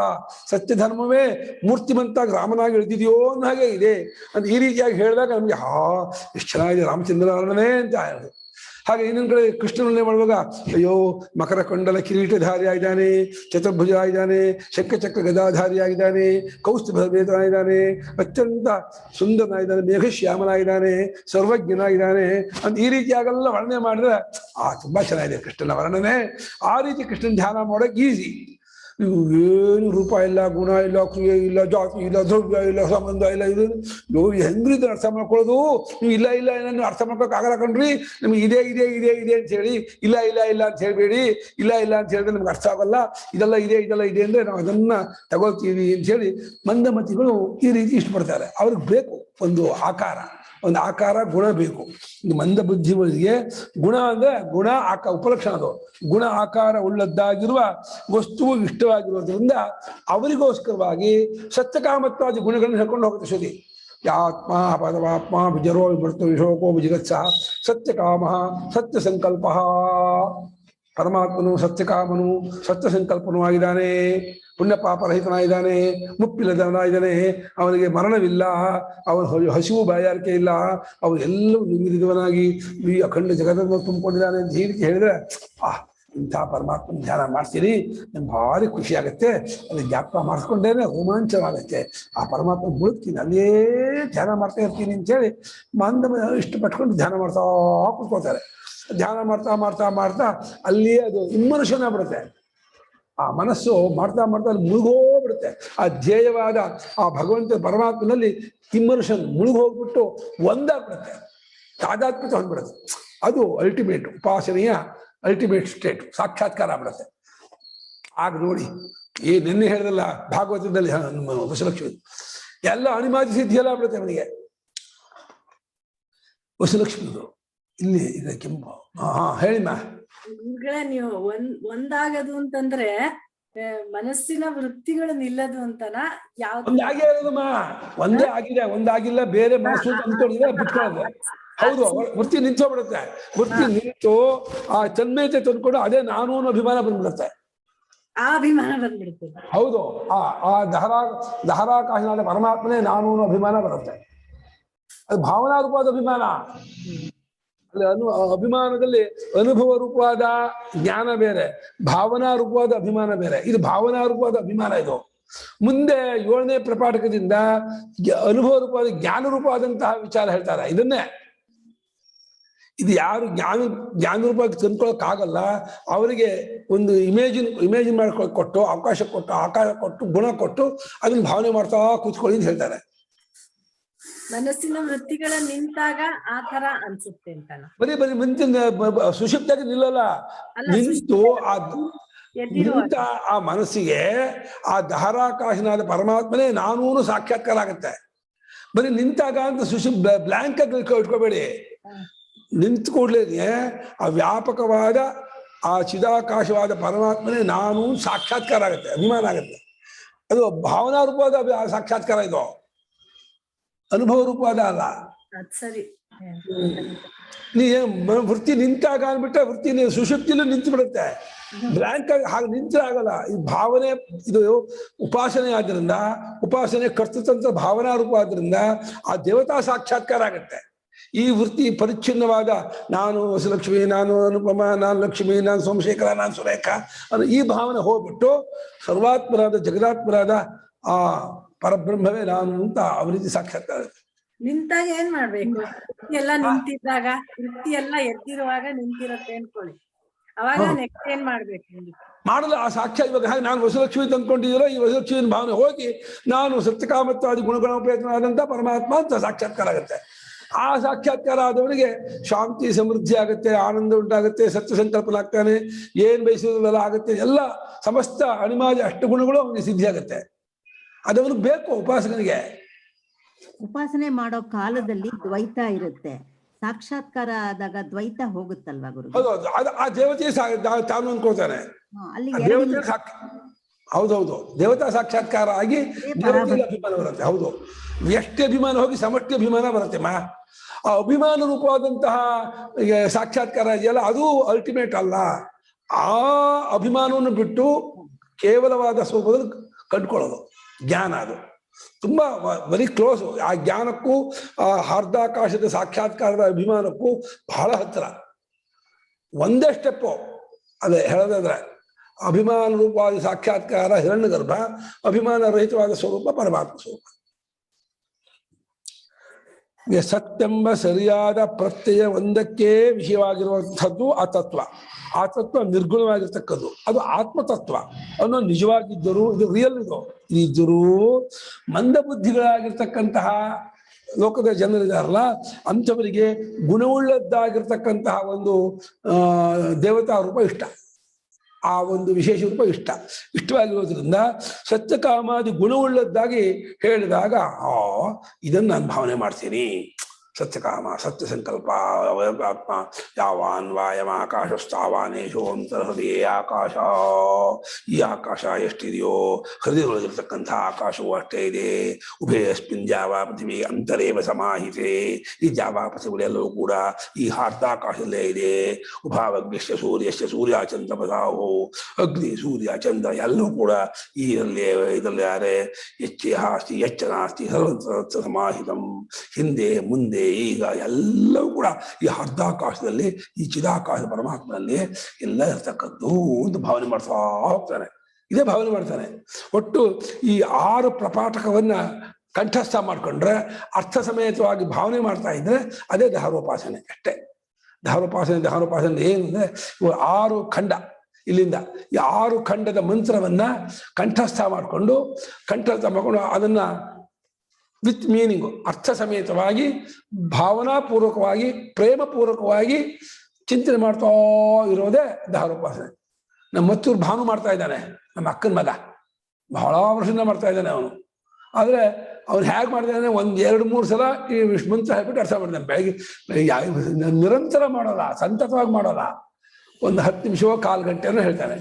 ಸತ್ಯ ಧರ್ಮವೇ ಮೂರ್ತಿಮಂತಾಗಿ ರಾಮನಾಗಿ ಇಳಿದಿದೆಯೋ ಅನ್ನೋ ಹಾಗೆ ಇದೆ ಅಂತ ಈ ರೀತಿಯಾಗಿ ಹೇಳಿದಾಗ ನಮಗೆ ಎಷ್ಟು ಚೆನ್ನಾಗಿದೆ ರಾಮಚಂದ್ರ ವರ್ಣನೆ ಅಂತ ಹೇಳಿದೆ. ಹಾಗೆ ಇನ್ನೊಂದು ಕಡೆ ಕೃಷ್ಣನನ್ನೇ ಮಾಡುವಾಗ ಅಯ್ಯೋ ಮಕರ ಕೊಂಡಲ ಕಿರೀಟಧಾರಿಯಾಗಿದ್ದಾನೆ, ಚತುರ್ಭುಜ ಆಗಿದ್ದಾನೆ, ಶಂಖಚಕ್ರ ಗದಾಧಾರಿಯಾಗಿದ್ದಾನೆ, ಕೌಸ್ತುಭವೇತನಾಗಿದ್ದಾನೆ, ಅತ್ಯಂತ ಸುಂದರನಾಗಿದ್ದಾನೆ, ಮೇಘಶ್ಯಾಮನಾಗಿದ್ದಾನೆ, ಸರ್ವಜ್ಞನಾಗಿದ್ದಾನೆ ಅಂತ ಈ ರೀತಿಯಾಗೆಲ್ಲ ವರ್ಣನೆ ಮಾಡಿದ್ರೆ ತುಂಬಾ ಚೆನ್ನಾಗಿದೆ ಕೃಷ್ಣನ ವರ್ಣನೆ. ಆ ರೀತಿ ಕೃಷ್ಣನ ಧ್ಯಾನ ಮಾಡೋಕೆ ಈಸಿ. ಏನು ರೂಪ ಇಲ್ಲ, ಗುಣ ಇಲ್ಲ, ಕ್ರಿಯೆ ಇಲ್ಲ, ಜಾತಿ ಇಲ್ಲ, ದ್ರವ್ಯ ಇಲ್ಲ, ಸಂಬಂಧ ಇಲ್ಲ, ಇದು ಹೆಂಗ್ರಿದ್ರೆ ಅರ್ಥ ಮಾಡ್ಕೊಳ್ಳೋದು. ನೀವು ಇಲ್ಲ ಇಲ್ಲ ಏನನ್ನು ಅರ್ಥ ಮಾಡ್ಕೊಳಕ್ ಆಗಲ್ಲ ಕಣ್ರಿ, ನಿಮ್ಗೆ ಇದೇ ಇದೆ ಇದೆ ಇದೆ ಅಂತ ಹೇಳಿ ಇಲ್ಲ ಇಲ್ಲ ಇಲ್ಲ ಅಂತ ಹೇಳ್ಬೇಡಿ. ಇಲ್ಲ ಇಲ್ಲ ಅಂತ ಹೇಳಿದ್ರೆ ನಮ್ಗೆ ಅರ್ಥ ಆಗಲ್ಲ. ಇದೆಲ್ಲ ಇದೆ ಇದೆಲ್ಲ ಇದೆ ಅಂದ್ರೆ ನಾವು ಅದನ್ನ ತಗೊಳ್ತೀವಿ ಅಂತ ಹೇಳಿ ಮಂದಮತಿಗಳು ಈ ರೀತಿ ಇಷ್ಟಪಡ್ತಾರೆ. ಅವ್ರಿಗೆ ಬೇಕು ಒಂದು ಆಕಾರ ಗುಣ ಬೇಕು. ಮಂದ ಬುದ್ಧಿಗಳಿಗೆ ಗುಣ ಅಂದ್ರೆ ಗುಣ ಉಪಲಕ್ಷಣ. ಅದು ಗುಣ ಆಕಾರ ಉಳ್ಳದ್ದಾಗಿರುವ ವಸ್ತುವು ಇಷ್ಟವಾಗಿರೋದ್ರಿಂದ ಅವರಿಗೋಸ್ಕರವಾಗಿ ಸತ್ಯಕಾಮತ್ವಾದಿ ಗುಣಗಳನ್ನು ಹೇಳ್ಕೊಂಡು ಹೋಗುತ್ತೆ ಶ್ರುತಿ. ಯಾತ್ಮ ಪದವಾತ್ಮ ವಿಜರೋ ವಿಮೃತ ವಿಶೋಕೋ ವಿಜಿಗತ್ಸಹ ಸತ್ಯಕಾಮ ಸತ್ಯ ಸಂಕಲ್ಪ. ಪರಮಾತ್ಮನು ಸತ್ಯಕಾಮನು, ಸತ್ಯ ಸಂಕಲ್ಪನೂ ಆಗಿದ್ದಾನೆ, ಪುಣ್ಯ ಪಾಪರಹಿತನಾಗಿದ್ದಾನೆ, ಮುಪ್ಪಿಲ್ಲದವನಾಗಿದ್ದಾನೆ, ಅವನಿಗೆ ಮರಣವಿಲ್ಲ, ಅವನ ಹಸಿವು ಬಾಯಾರಿಕೆ ಇಲ್ಲ, ಅವನು ಎಲ್ಲವೂ ನಿಮಿರಿದವನಾಗಿ ಈ ಅಖಂಡ ಜಗತ್ತನ್ನು ತುಂಬಿಕೊಂಡಿದ್ದಾನೆ ಅಂತ ಈ ರೀತಿ ಹೇಳಿದ್ರೆ ಇಂಥ ಪರಮಾತ್ಮನ ಧ್ಯಾನ ಮಾಡ್ತೀರಿ, ನಮ್ಗೆ ಭಾರಿ ಖುಷಿ ಆಗುತ್ತೆ, ಅಲ್ಲಿ ಜ್ಞಾಪಕ ಮಾಡಿಸ್ಕೊಂಡೇನೆ ರೋಮಾಂಚವಾಗುತ್ತೆ. ಆ ಪರಮಾತ್ಮ ಮುಳುಗ್ತೀನಿ, ಅಲ್ಲೇ ಧ್ಯಾನ ಮಾಡ್ತಾ ಇರ್ತೀನಿ ಅಂತೇಳಿ ಇಷ್ಟಪಟ್ಕೊಂಡು ಧ್ಯಾನ ಮಾಡ್ತಾ ಕೂತ್ಕೋತಾರೆ. ಧ್ಯಾನ ಮಾಡ್ತಾ ಮಾಡ್ತಾ ಮಾಡ್ತಾ ಅಲ್ಲಿಯೇ ಅದು ಇಮ್ಮರ್ಷನ್ ಆಗ್ಬಿಡುತ್ತೆ. ಆ ಮನಸ್ಸು ಮಾಡ್ತಾ ಮಾಡ್ತಾ ಅಲ್ಲಿ ಮುಳುಗೋಗ್ಬಿಡುತ್ತೆ. ಆ ಧ್ಯೇಯವಾದ ಆ ಭಗವಂತ ಪರಮಾತ್ಮನಲ್ಲಿ ಇಮ್ಮರ್ಷನ್ ಮುಳುಗೋಗ್ಬಿಟ್ಟು ಒಂದಾಗ್ಬಿಡುತ್ತೆ, ತಾದಾತ್ಮ್ಯತೆ ಹೊಂದ್ಬಿಡುತ್ತೆ. ಅದು ಅಲ್ಟಿಮೇಟ್ ಉಪಾಸನೆಯ ಅಲ್ಟಿಮೇಟ್ ಸ್ಟೇಟ್, ಸಾಕ್ಷಾತ್ಕಾರ ಆಗ್ಬಿಡುತ್ತೆ. ಆಗ ನೋಡಿ ನಿನ್ನೆ ಹೇಳಿದಲ್ಲ ಭಾಗವತದಲ್ಲಿ ವಸುಲಕ್ಷ್ಮಿ ಎಲ್ಲ ಅಣಿಮಾದಿ ಸಿದ್ಧಿಯೆಲ್ಲ ಆಗ್ಬಿಡುತ್ತೆ ಅವನಿಗೆ. ವಸುಲಕ್ಷ್ಮಿದು ಇಲ್ಲಿ ಈಗ ಕೆಂಪು ಹೇಳಿಮ್ಮ ಇವುಗಳೇ ನೀವು ಒಂದಾಗದು ಅಂತಂದ್ರೆ ಮನಸ್ಸಿನ ವೃತ್ತಿಗಳು ನಿಲ್ಲದು ಅಂತನ ಯಾವ ಒಂದಾಗೇ ಇರೋದಮ್ಮ, ಒಂದೇ ಆಗಿದೆ, ಒಂದಾಗಿಲ್ಲ, ಬೇರೆ ಮನಸ್ಸು ಅಂದ್ಕೊಂಡಿದ್ರೆ ಬಿಟ್ಕೊಳ್ಳೋದು. ಹೌದು, ವೃತ್ತಿ ನಿಂತೋಗ್ಬಿಡುತ್ತೆ. ವೃತ್ತಿ ನಿಂತು ಆ ತನ್ಮಯತೆ ತಂದ್ಕೊಂಡು ಅದೇ ನಾನು ಅನ್ನೋ ಅಭಿಮಾನ ಬಂದ್ಬಿಡುತ್ತೆ. ಆ ಅಭಿಮಾನ ಬಂದ್ಬಿಡುತ್ತೆ. ಹೌದು, ಆ ದಹರಾಕಾಶನಾದ ಪರಮಾತ್ಮನೇ ನಾನು ಅನ್ನೋ ಅಭಿಮಾನ ಬರುತ್ತೆ. ಅದು ಭಾವನಾ ರೂಪವಾದ ಅಭಿಮಾನ. ಅಲ್ಲಿ ಅಭಿಮಾನದಲ್ಲಿ ಅನುಭವ ರೂಪವಾದ ಜ್ಞಾನ ಬೇರೆ, ಭಾವನಾ ರೂಪವಾದ ಅಭಿಮಾನ ಬೇರೆ. ಇದು ಭಾವನಾ ರೂಪವಾದ ಅಭಿಮಾನ. ಇದು ಮುಂದೆ 7ನೇ ಪ್ರಪಾಠಕದಿಂದ ಅನುಭವ ರೂಪವಾದ ಜ್ಞಾನ ರೂಪವಾದಂತಹ ವಿಚಾರ ಹೇಳ್ತಾರೆ. ಇದನ್ನೇ ಇದು ಯಾರು ಜ್ಞಾನ ರೂಪವಾಗಿ ತಂದ್ಕೊಳಕ್ಕಾಗಲ್ಲ ಅವರಿಗೆ ಒಂದು ಇಮೇಜಿನ್ ಕೊಟ್ಟು ಅವಕಾಶ ಕೊಟ್ಟು ಗುಣ ಕೊಟ್ಟು ಅದನ್ನ ಭಾವನೆ ಮಾಡ್ತಾ ಕೂತ್ಕೊಳ್ಳಿ ಅಂತ ಹೇಳ್ತಾರೆ. ಮನಸ್ಸಿನ ವೃತ್ತಿಗಳ ನಿಂತಾಗ ಆ ತರ ಅನ್ಸುತ್ತೆ ಅಂತ ಬರೀ ಮುಂಚಿನ ಸುಷುಪ್ತಾಗಿ ನಿಲ್ಲಲ್ಲ, ನಿಂತು ನಿಂತ ಆ ಮನಸ್ಸಿಗೆ ಆ ದಹರಾಕಾಶನಾದ ಪರಮಾತ್ಮನೇ ನಾನೂನು ಸಾಕ್ಷಾತ್ಕಾರ ಆಗುತ್ತೆ. ಬರೀ ನಿಂತಾಗ ಅಂತ ಬ್ಲಾಂಕ್ ಆಗಿ ಇಟ್ಕೋಬೇಡಿ. ನಿಂತು ಕೂಡ್ಲೇ ಆ ವ್ಯಾಪಕವಾದ ಆ ಚಿದಾಕಾಶವಾದ ಪರಮಾತ್ಮನೇ ನಾನು ಸಾಕ್ಷಾತ್ಕಾರ ಆಗುತ್ತೆ, ಅಭಿಮಾನ ಆಗುತ್ತೆ. ಅದು ಭಾವನಾ ರೂಪವಾದ ಸಾಕ್ಷಾತ್ಕಾರ, ಇದು ಅನುಭವ ರೂಪವಾದ ಅಲ್ಲ. ಸರಿ, ನೀ ವೃತ್ತಿ ನಿಂತಾಗ ಅಂದ್ಬಿಟ್ರೆ ವೃತ್ತಿ ಸುಷುಪ್ತಿಲೂ ನಿಂತು ಬಿಡುತ್ತೆ. ಬ್ಲಾಂಕ್ ಆಗಿ ಹಾಗೆ ನಿಂತೇ ಆಗಲ್ಲ. ಈ ಭಾವನೆ ಇದು ಉಪಾಸನೆ ಆದ್ರಿಂದ, ಉಪಾಸನೆ ಕರ್ತೃತಂತ್ರ ಭಾವನಾ ರೂಪ ಆದ್ರಿಂದ ಆ ದೇವತಾ ಸಾಕ್ಷಾತ್ಕಾರ ಆಗತ್ತೆ. ಈ ವೃತ್ತಿ ಪರಿಚ್ಛಿನ್ನವಾದ ನಾನು ವಸುಲಕ್ಷ್ಮಿ, ನಾನು ಅನುಪಮ, ನಾನು ಲಕ್ಷ್ಮಿ, ನಾನು ಸೋಮಶೇಖರ, ನಾನು ಸುರೇಖ ಅನ್ನೋ ಈ ಭಾವನೆ ಹೋಗ್ಬಿಟ್ಟು ಸರ್ವಾತ್ಮರಾದ ಜಗದಾತ್ಮರಾದ ಆ ಪರಬ್ರಹ್ಮವೇ ನಾನು ಅಂತ ಆ ರೀತಿ ಸಾಕ್ಷಾತ್ಕಾರ. ನಿಂತಾಗ ಏನ್ ಮಾಡ್ಬೇಕು? ಎಲ್ಲ ನಿಂತಿದ್ದಾಗ, ವೃತ್ತಿ ಎಲ್ಲ ಎದ್ದಿರುವಾಗ ನಿಂತಿರತ್ತೆ ಅನ್ಕೊಳ್ಳಿ, ಅವಾಗ ನೆಕ್ಸ್ಟ್ ಏನ್ ಮಾಡ್ಬೇಕು? ಮಾಡಲ್ಲ ಆ ಸಾಕ್ಷಾತ್. ಇವಾಗ ಹಾಗೆ ನಾನು ವಸುಲಕ್ಷ್ಮಿ ತಂದ್ಕೊಂಡಿದ್ದೀರೋ ಈ ವಸುಲಕ್ಷ್ಮಿ ಭಾವನೆ ಹೋಗಿ ನಾನು ಸತ್ಯಕಾಮತ್ವಾದಿ ಗುಣಗುಣೋಪೇತನಾದಂತ ಪರಮಾತ್ಮ ಅಂತ ಸಾಕ್ಷಾತ್ಕಾರ ಆಗುತ್ತೆ. ಆ ಸಾಕ್ಷಾತ್ಕಾರ ಆದವನಿಗೆ ಶಾಂತಿ ಸಮೃದ್ಧಿ ಆಗುತ್ತೆ, ಆನಂದ ಉಂಟಾಗುತ್ತೆ, ಸತ್ಯ ಸಂಕಲ್ಪನಾಗ್ತಾನೆ, ಏನ್ ಬಯಸೋದೆಲ್ಲ ಆಗುತ್ತೆ. ಎಲ್ಲ ಸಮಸ್ತ ಅಣಿಮಾದಿ ಅಷ್ಟಗುಣಗಳು ಅವನಿಗೆ ಸಿದ್ಧಿ ಆಗುತ್ತೆ. ಅದವನಿಗೆ ಬೇಕು ಉಪಾಸಕನಿಗೆ. ಉಪಾಸನೆ ಮಾಡೋ ಕಾಲದಲ್ಲಿ ದ್ವೈತ ಇರುತ್ತೆ, ಸಾಕ್ಷಾತ್ಕಾರ ಆದಾಗ ದ್ವೈತ ಹೋಗುತ್ತಲ್ವಾ ಗುರು? ಹೌದೌದು, ಆ ದೇವತೆ ತಾನು ಅನ್ಕೋತಾನೆ. ಹೌದೌದು, ದೇವತಾ ಸಾಕ್ಷಾತ್ಕಾರ ಆಗಿ ದೇವತೆಗೆ ಅಭಿಮಾನ ಬರುತ್ತೆ. ಹೌದು, ವ್ಯಷ್ಟಿ ಅಭಿಮಾನ ಹೋಗಿ ಸಮಷ್ಟಿ ಅಭಿಮಾನ ಬರುತ್ತೆ. ಆ ಅಭಿಮಾನ ರೂಪವಾದಂತಹ ಸಾಕ್ಷಾತ್ಕಾರ ಇದೆಯಲ್ಲ, ಅದು ಅಲ್ಟಿಮೇಟ್ ಅಲ್ಲ. ಆ ಅಭಿಮಾನವನ್ನು ಬಿಟ್ಟು ಕೇವಲವಾದ ಸ್ವರೂಪದಲ್ಲಿ ಕಂಡುಕೊಳ್ಳೋದು ಜ್ಞಾನ. ಅದು ತುಂಬಾ ವೆರಿ ಕ್ಲೋಸ್. ಆ ಜ್ಞಾನಕ್ಕೂ ಆ ಹಾರ್ದಾಕಾಶದ ಸಾಕ್ಷಾತ್ಕಾರದ ಅಭಿಮಾನಕ್ಕೂ ಬಹಳ ಹತ್ತಿರ. ಒಂದೇ ಸ್ಟೆಪ್ಪು ಅದೇ ಹೇಳೋದಾದ್ರೆ, ಅಭಿಮಾನ ರೂಪವಾದ ಸಾಕ್ಷಾತ್ಕಾರ ಹಿರಣ್ಯಗರ್ಭ, ಅಭಿಮಾನ ರಹಿತವಾದ ಸ್ವರೂಪ ಪರಮಾತ್ಮ ಸ್ವರೂಪ. ಸತ್ಯೆಂಬ ಸರಿಯಾದ ಪ್ರತ್ಯಯ ಒಂದಕ್ಕೆ ವಿಷಯವಾಗಿರುವಂಥದ್ದು ಆ ತತ್ವ. ಆ ತತ್ವ ನಿರ್ಗುಣವಾಗಿರ್ತಕ್ಕದ್ದು, ಅದು ಆತ್ಮತತ್ವ ಅನ್ನೋ ನಿಜವಾಗಿದ್ದರೂ, ಇದು ರಿಯಲ್, ಇದ್ದರೂ ಮಂದಬುದ್ಧಿಗಳಾಗಿರ್ತಕ್ಕಂತಹ ಲೋಕದ ಜನರಿದಾರಲ್ಲ, ಅಂಥವರಿಗೆ ಗುಣವುಳ್ಳದ್ದಾಗಿರ್ತಕ್ಕಂತಹ ಒಂದು ದೇವತಾ ರೂಪ ಇಷ್ಟ, ಆ ಒಂದು ವಿಶೇಷ ರೂಪ ಇಷ್ಟವಾಗಿರೋದ್ರಿಂದ ಸತ್ಯಕಾಮಾದಿ ಗುಣವುಳ್ಳದ್ದಾಗಿ ಹೇಳಿದಾಗ ಇದನ್ನು ನಾನು ಭಾವನೆ ಮಾಡ್ತೀನಿ. ಸತ್ಯಕಾಮ, ಸತ್ಯ ಸಂಕಲ್ಪ, ಆತ್ಮ ಯಾವಾನ್ ವಾಯಮ ಆಕಾಶಸ್ತಾವಾನೇಶೋ ಅಂತರ್ಹೃದಯ ಆಕಾಶ. ಈ ಆಕಾಶ ಎಷ್ಟಿದೆಯೋ ಹೃದಯದೊಳಗಿರ್ತಕ್ಕಂಥ ಆಕಾಶವೂ ಅಷ್ಟೇ ಇದೆ. ಉಭಯಸ್ಮಿನ್ ಜಾವ ಪೃಥಿವಿ ಅಂತರೇವ ಸಮಾಹಿತೆ. ಈ ಜಾವ ಪೃಥಿವಿಗಳೆಲ್ಲವೂ ಕೂಡ ಈ ಹಾರ್ದಾಕಾಶದಲ್ಲೇ ಇದೆ. ಉಭಾವಗ್ನಿಶ್ಚ ಸೂರ್ಯಶ್ಚ ಸೂರ್ಯಾಚಂದ್ರಪದಾವೋ, ಅಗ್ನಿ ಸೂರ್ಯ ಚಂದ್ರ ಎಲ್ಲವೂ ಕೂಡ ಇದರಲ್ಲಿ ಯಾರೇ ಎಚ್ಚೆ ಹಾಸ್ತಿ ಎಚ್ಚ ನಾಸ್ತಿ ಸರ್ವತ್ರ ಸಮಾಹಿತಂ. ಹಿಂದೆ ಮುಂದೆ ಈಗ ಎಲ್ಲವೂ ಕೂಡ ಈ ಅರ್ಧಾಕಾಶದಲ್ಲಿ ಈ ಚಿದಾಕಾಶ ಪರಮಾತ್ಮನಲ್ಲಿ ಎಲ್ಲ ಇರ್ತಕ್ಕದ್ದು ಅಂತ ಭಾವನೆ ಮಾಡ್ತಾ ಹೋಗ್ತಾನೆ. ಇದೇ ಭಾವನೆ ಮಾಡ್ತಾನೆ. ಒಟ್ಟು ಈ 6 ಪ್ರಪಾಠಕವನ್ನ ಕಂಠಸ್ಥ ಮಾಡ್ಕೊಂಡ್ರೆ ಅರ್ಥ ಸಮೇತವಾಗಿ ಭಾವನೆ ಮಾಡ್ತಾ ಇದ್ರೆ ಅದೇ ದಹಾರೋಪಾಸನೆ ಅಷ್ಟೇ. ದಹಾರೋಪಾಸನೆ ಏನು ಅಂದ್ರೆ 6 ಖಂಡ, ಇಲ್ಲಿಂದ ಈ 6 ಖಂಡದ ಮಂತ್ರವನ್ನ ಕಂಠಸ್ಥ ಮಾಡ್ಕೊಂಡು ಅದನ್ನ ವಿತ್ ಮೀನಿಂಗು ಅರ್ಥ ಸಮೇತವಾಗಿ ಭಾವನಾಪೂರ್ವಕವಾಗಿ ಪ್ರೇಮಪೂರ್ವಕವಾಗಿ ಚಿಂತನೆ ಮಾಡ್ತಾ ಇರೋದೇ ದಹಾರೋಪಾಸನೆ. ನಮ್ಮ ಮತ್ತೂರು ಭಾನು ಮಾಡ್ತಾ ಇದ್ದಾನೆ, ನಮ್ಮ ಅಕ್ಕನ ಮಗ, ಬಹಳ ವರ್ಷದಿಂದ ಮಾಡ್ತಾ ಇದ್ದಾನೆ ಅವನು. ಆದ್ರೆ ಅವ್ನು ಹೇಗೆ ಮಾಡಿದಾನೆ, 1-2-3 ಸಲ ಈ ಮಂತ್ರ ಹೇಳ್ಬಿಟ್ಟು ಅರ್ಥ ಮಾಡಿದ್ದಾನೆ. ಬೆಳಗ್ಗೆ ನಿರಂತರ ಮಾಡೋಲ್ಲ, ಸಂತತವಾಗಿ ಮಾಡೋಲ್ಲ, ಒಂದು 10 ನಿಮಿಷವೋ 1/4 ಗಂಟೆನೋ ಹೇಳ್ತಾನೆ.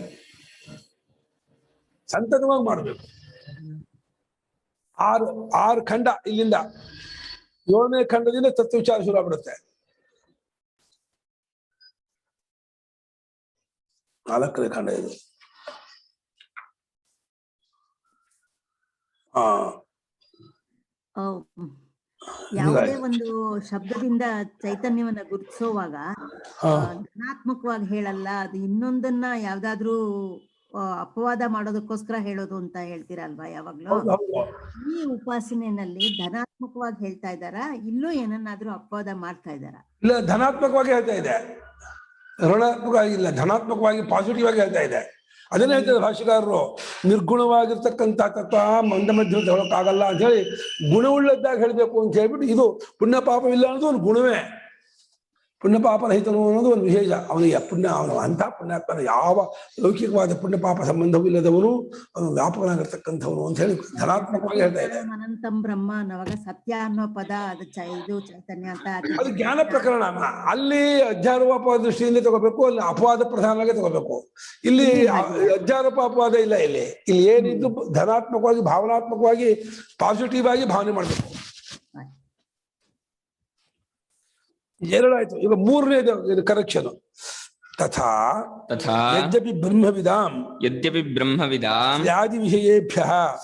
ಸಂತತವಾಗಿ ಮಾಡಬೇಕು. 6 ಖಂಡ, ಇಲ್ಲಿಂದ 7ನೇ ಖಂಡದಿಂದ ತತ್ವವಿಚಾರ ಶುರು ಆಗ್ಬಿಡುತ್ತೆ. 4ನೇ ಖಂಡ ಇದು. ಯಾವುದೇ ಒಂದು ಶಬ್ದದಿಂದ ಚೈತನ್ಯವನ್ನ ಗುರುತಿಸುವಾಗ ಧನಾತ್ಮಕವಾಗಿ ಹೇಳಲ್ಲ, ಅದು ಇನ್ನೊಂದನ್ನ ಯಾವ್ದಾದ್ರೂ ಅಪವಾದ ಮಾಡೋದಕ್ಕೋಸ್ಕರ ಹೇಳೋದು ಅಂತ ಹೇಳ್ತೀರಲ್ವಾ ಯಾವಾಗ್ಲೂ? ಈ ಉಪಾಸನೆಯಲ್ಲಿ ಧನಾತ್ಮಕವಾಗಿ ಹೇಳ್ತಾ ಇದ್ದಾರಾ, ಇಲ್ಲೂ ಏನನ್ನಾದ್ರೂ ಅಪವಾದ ಮಾಡ್ತಾ ಇದ್ದಾರಾ? ಇಲ್ಲ, ಧನಾತ್ಮಕವಾಗಿ ಹೇಳ್ತಾ ಇದೆ, ಋಣಾತ್ಮಕವಾಗಿ ಇಲ್ಲ, ಧನಾತ್ಮಕವಾಗಿ ಪಾಸಿಟಿವ್ ಆಗಿ ಹೇಳ್ತಾ ಇದೆ. ಅದನ್ನೇ ಹೇಳ್ತಾರೆ ಭಾಷೆಗಾರರು, ನಿರ್ಗುಣವಾಗಿರ್ತಕ್ಕಂಥ ತತ್ವ ಮಂದ ಮಧ್ಯ ಹೇಳೋಕ್ಕಾಗಲ್ಲ ಅಂತ ಹೇಳಿ ಗುಣವುಳ್ಳದ್ದಾಗಿ ಹೇಳ್ಬೇಕು ಅಂತ ಹೇಳ್ಬಿಟ್ಟು, ಇದು ಪುಣ್ಯ ಪಾಪವಿಲ್ಲ ಅನ್ನೋದು ಒಂದು ಗುಣವೇ. ಪುಣ್ಯ ಪಾಪ ರಹಿತನು ಅನ್ನೋದು ಒಂದು ವಿಶೇಷ. ಅವನಿಗೆ ಅವನು ಅಂಥ ಪುಣ್ಯಾತ್ಮನ ಯಾವ ಲೌಕಿಕವಾದ ಪುಣ್ಯ ಪಾಪ ಸಂಬಂಧವೂ ಇಲ್ಲದವನು, ಅವನು ವ್ಯಾಪಕನಾಗಿರ್ತಕ್ಕಂಥವನು ಅಂತ ಹೇಳಿ ಧನಾತ್ಮಕವಾಗಿ ಹೇಳ್ತಾ ಇದೆ. ಅನಂತಂ ಬ್ರಹ್ಮ ಅನ್ನುವಾಗ ಸತ್ಯ ಅನ್ನೋ ಪದ ಅದು ಇದು ಚೈತನ್ಯ ಅಂತ ಅದು ಜ್ಞಾನ ಪ್ರಕರಣ. ಅಲ್ಲಿ ಅಧ್ಯಾರೋಪ ದೃಷ್ಟಿಯಿಂದ ತಗೋಬೇಕು, ಅಲ್ಲಿ ಅಪವಾದ ಪ್ರಧಾನವಾಗಿ ತಗೋಬೇಕು. ಇಲ್ಲಿ ಅಧ್ಯಾರೋಪ ಅಪವಾದ ಇಲ್ಲ. ಇಲ್ಲಿ ಏನಿದ್ದು ಧನಾತ್ಮಕವಾಗಿ ಭಾವನಾತ್ಮಕವಾಗಿ ಪಾಸಿಟಿವ್ ಆಗಿ ಭಾವನೆ ಮಾಡಬೇಕು. 2 ಆಯ್ತು. ಈಗ 3ನೇದು ಕರೆಕ್ಷನ್. ತಥಾ ಯದ್ಯಪಿ ಬ್ರಹ್ಮವಿದಾಂ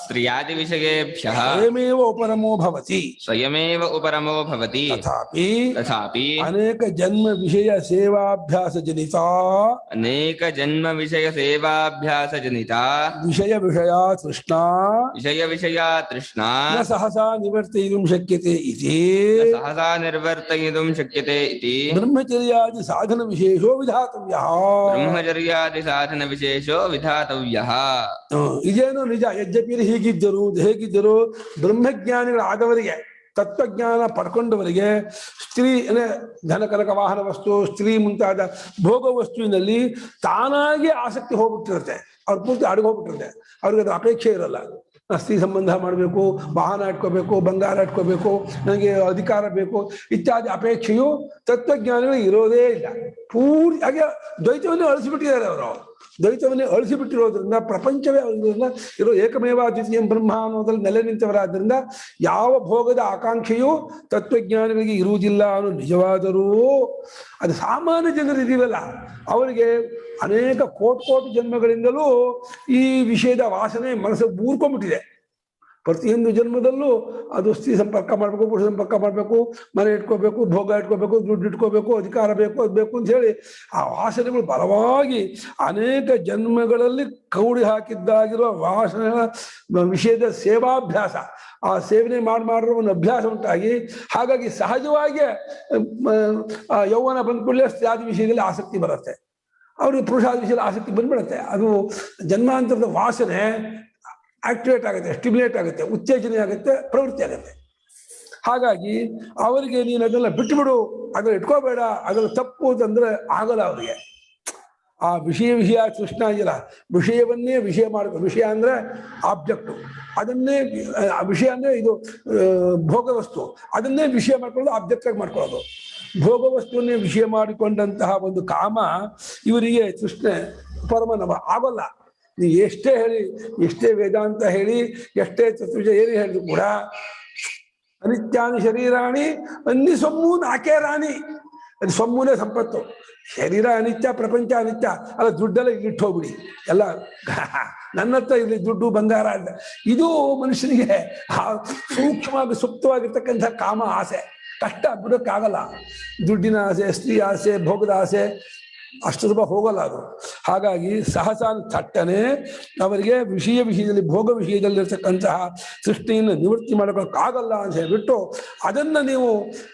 ಸ್ತ್ರೀಯಾದಿವಿಷಯೇಭ್ಯಃ ಸ್ವಯಮೇವ ಉಪರಮೋ ಭವತಿ ತಥಾಪಿ ಅನೇಕ ಜನ್ಮ ವಿಷಯ ಸೇವಾಭ್ಯಾಸ ಜನಿತಾ ವಿಷಯ ತೃಷ್ಣಾ ನ ಸಹಸಾ ನಿವರ್ತಯಿತುಂ ಶಕ್ಯತೆ ಇತಿ ಬ್ರಹ್ಮಚರ್ಯಾದಿ ಸಾಧನ ವಿಶೇಷೋ ವಿಧಾತವ್ಯಃ. ಇದೇನು ನಿಜ. ಯದ್ಯಪಿ ಹೇಗಿದ್ದರು ಬ್ರಹ್ಮಜ್ಞಾನಿಗಳಾದವರಿಗೆ, ತತ್ವಜ್ಞಾನ ಪಡ್ಕೊಂಡವರಿಗೆ ಸ್ತ್ರೀ ಧನ ಕನಕ ವಾಹನ ವಸ್ತು, ಸ್ತ್ರೀ ಮುಂತಾದ ಭೋಗ ವಸ್ತುವಿನಲ್ಲಿ ತಾನಾಗಿ ಆಸಕ್ತಿ ಹೋಗ್ಬಿಟ್ಟಿರುತ್ತೆ. ಅವ್ರ ಪೂರ್ತಿ ಅಡಗೋಗ್ಬಿಟ್ಟಿರುತ್ತೆ. ಅವ್ರಿಗೆ ಅದ್ರ ಅಪೇಕ್ಷೆ ಇರಲ್ಲ. ಸ್ತ್ರೀ ಸಂಬಂಧ ಮಾಡಬೇಕು, ವಾಹನ ಇಟ್ಕೋಬೇಕು, ಬಂಗಾರ ಇಟ್ಕೋಬೇಕು, ನನಗೆ ಅಧಿಕಾರ ಬೇಕು ಇತ್ಯಾದಿ ಅಪೇಕ್ಷೆಯು ತತ್ವಜ್ಞಾನಿಗಳು ಇರೋದೇ ಇಲ್ಲ. ಪೂರ್ತಿ ಹಾಗೆ ದ್ವೈತವನ್ನೇ ಅಳಿಸಿಬಿಟ್ಟಿದ್ದಾರೆ ಅವರು. ದ್ವೈತವನ್ನೇ ಅಳಿಸಿಬಿಟ್ಟಿರೋದ್ರಿಂದ ಪ್ರಪಂಚವೇ ಇರೋ ಏಕಮೇವ ದ್ವಿತೀಯಂ ಬ್ರಹ್ಮ ಅನ್ನೋದ್ರಲ್ಲಿ ನೆಲೆ ನಿಂತವರಾದ್ರಿಂದ ಯಾವ ಭೋಗದ ಆಕಾಂಕ್ಷೆಯೂ ತತ್ವಜ್ಞಾನಿಗಳಿಗೆ ಇರುವುದಿಲ್ಲ ಅನ್ನೋ ನಿಜವಾದರೂ ಅದು ಸಾಮಾನ್ಯ ಜನರು ಇದೀವಲ್ಲ, ಅವರಿಗೆ ಅನೇಕ ಕೋಟಿ ಜನ್ಮಗಳಿಂದಲೂ ಈ ವಿಷಯದ ವಾಸನೆ ಮನಸ್ಸು ಊರ್ಕೊಂಡ್ಬಿಟ್ಟಿದೆ. ಪ್ರತಿಯೊಂದು ಜನ್ಮದಲ್ಲೂ ಅದು ಸ್ತ್ರೀ ಸಂಪರ್ಕ ಮಾಡಬೇಕು, ಪುರುಷ ಸಂಪರ್ಕ ಮಾಡಬೇಕು, ಮನೆ ಇಟ್ಕೋಬೇಕು, ಭೋಗ ಇಟ್ಕೋಬೇಕು, ದುಡ್ಡು ಇಟ್ಕೋಬೇಕು, ಅಧಿಕಾರ ಬೇಕು, ಅದು ಬೇಕು ಅಂತ ಹೇಳಿ ಆ ವಾಸನೆಗಳು ಬಲವಾಗಿ ಅನೇಕ ಜನ್ಮಗಳಲ್ಲಿ ಕೌಡಿ ಹಾಕಿದ್ದಾಗಿರುವ ವಾಸನೆಗಳ ವಿಷಯದ ಸೇವಾಭ್ಯಾಸ, ಆ ಸೇವನೆ ಮಾಡಿರೋ ಒಂದು ಅಭ್ಯಾಸ ಉಂಟಾಗಿ, ಹಾಗಾಗಿ ಸಹಜವಾಗಿ ಯೌವನ ಬಂದ ಕೂಡಲೇ ಸ್ತ್ರೀಯಾದಿ ವಿಷಯದಲ್ಲಿ ಆಸಕ್ತಿ ಬರುತ್ತೆ. ಅವ್ರಿಗೆ ಪುರುಷಾದಿ ವಿಷಯದಲ್ಲಿ ಆಸಕ್ತಿ ಬಂದ್ಬಿಡುತ್ತೆ. ಅದು ಜನ್ಮಾಂತರದ ವಾಸನೆ ಆಕ್ಟಿವೇಟ್ ಆಗುತ್ತೆ, ಸ್ಟಿಮ್ಯುಲೇಟ್ ಆಗುತ್ತೆ, ಉತ್ತೇಜನೆ ಆಗುತ್ತೆ, ಪ್ರವೃತ್ತಿ ಆಗುತ್ತೆ. ಹಾಗಾಗಿ ಅವರಿಗೆ ನೀನು ಅದೆಲ್ಲ ಬಿಟ್ಟುಬಿಡು, ಅದನ್ನ ಇಟ್ಕೋಬೇಡ, ಅದೆಲ್ಲ ತಪ್ಪು ಅಂತಂದ್ರೆ ಆಗಲ್ಲ ಅವರಿಗೆ. ಆ ವಿಷಯ ತೃಷ್ಣ ಆಗಿಲ್ಲ, ವಿಷಯವನ್ನೇ ವಿಷಯ ಮಾಡಬೇಕು. ವಿಷಯ ಅಂದ್ರೆ ಆಬ್ಜೆಕ್ಟು, ಅದನ್ನೇ ವಿಷಯ ಅಂದ್ರೆ ಇದು ಭೋಗ ವಸ್ತು, ಅದನ್ನೇ ವಿಷಯ ಮಾಡ್ಕೊಳ್ಳೋದು, ಆಬ್ಜೆಕ್ಟ್ ಆಗಿ ಮಾಡ್ಕೊಳ್ಳೋದು. ಭೋಗ ವಸ್ತುವನ್ನೇ ವಿಷಯ ಮಾಡಿಕೊಂಡಂತಹ ಒಂದು ಕಾಮ ಇವರಿಗೆ ತೃಷ್ಣೆ ಪರಮನವ ಆಗಲ್ಲ. ನೀವು ಎಷ್ಟೇ ಹೇಳಿ, ಎಷ್ಟೇ ವೇದಾಂತ ಹೇಳಿ, ಎಷ್ಟೇ ತತ್ವಜ ಏನು ಹೇಳಿದ್ರು ಕೂಡ ಅನಿತ್ಯಾನಿ ಶರೀರಾಣಿ ಅನ್ನಿ ಸೊಮ್ಮು ನಾಕೆ ರಾಣಿ. ಅದು ಸೊಮ್ಮುನೇ ಸಂಪತ್ತು. ಶರೀರ ಅನಿತ್ಯ, ಪ್ರಪಂಚ ಅನಿತ್ಯ. ಅಲ್ಲ, ದುಡ್ಡೆಲ್ಲ ಇಟ್ಟು ಹೋಗ್ಬಿಡಿ, ಎಲ್ಲ ನನ್ನ ಹತ್ರ ಇರಲಿ ದುಡ್ಡು ಬಂಗಾರ ಅಂತ. ಇದು ಮನುಷ್ಯನಿಗೆ ಸೂಕ್ಷ್ಮವಾಗಿ ಸುಪ್ತವಾಗಿರ್ತಕ್ಕಂಥ ಕಾಮ ಆಸೆ. ಕಷ್ಟ ಬಿಡೋಕ್ಕಾಗಲ್ಲ. ದುಡ್ಡಿನ ಆಸೆ, ಸ್ತ್ರೀ ಆಸೆ, ಭೋಗದ ಆಸೆ ಅಷ್ಟು ಸುಲಭ ಹೋಗಲ್ಲ ಅದು. ಹಾಗಾಗಿ ಸಹಸ ಥಟ್ಟನೆ ಅವರಿಗೆ ವಿಷಯದಲ್ಲಿ ಭೋಗ ವಿಷಯದಲ್ಲಿರ್ತಕ್ಕಂತಹ ಸೃಷ್ಟಿಯನ್ನು ನಿವೃತ್ತಿ ಮಾಡೋಕ್ಕಾಗಲ್ಲ ಅಂತ ಹೇಳಿಬಿಟ್ಟು ಅದನ್ನು ನೀವು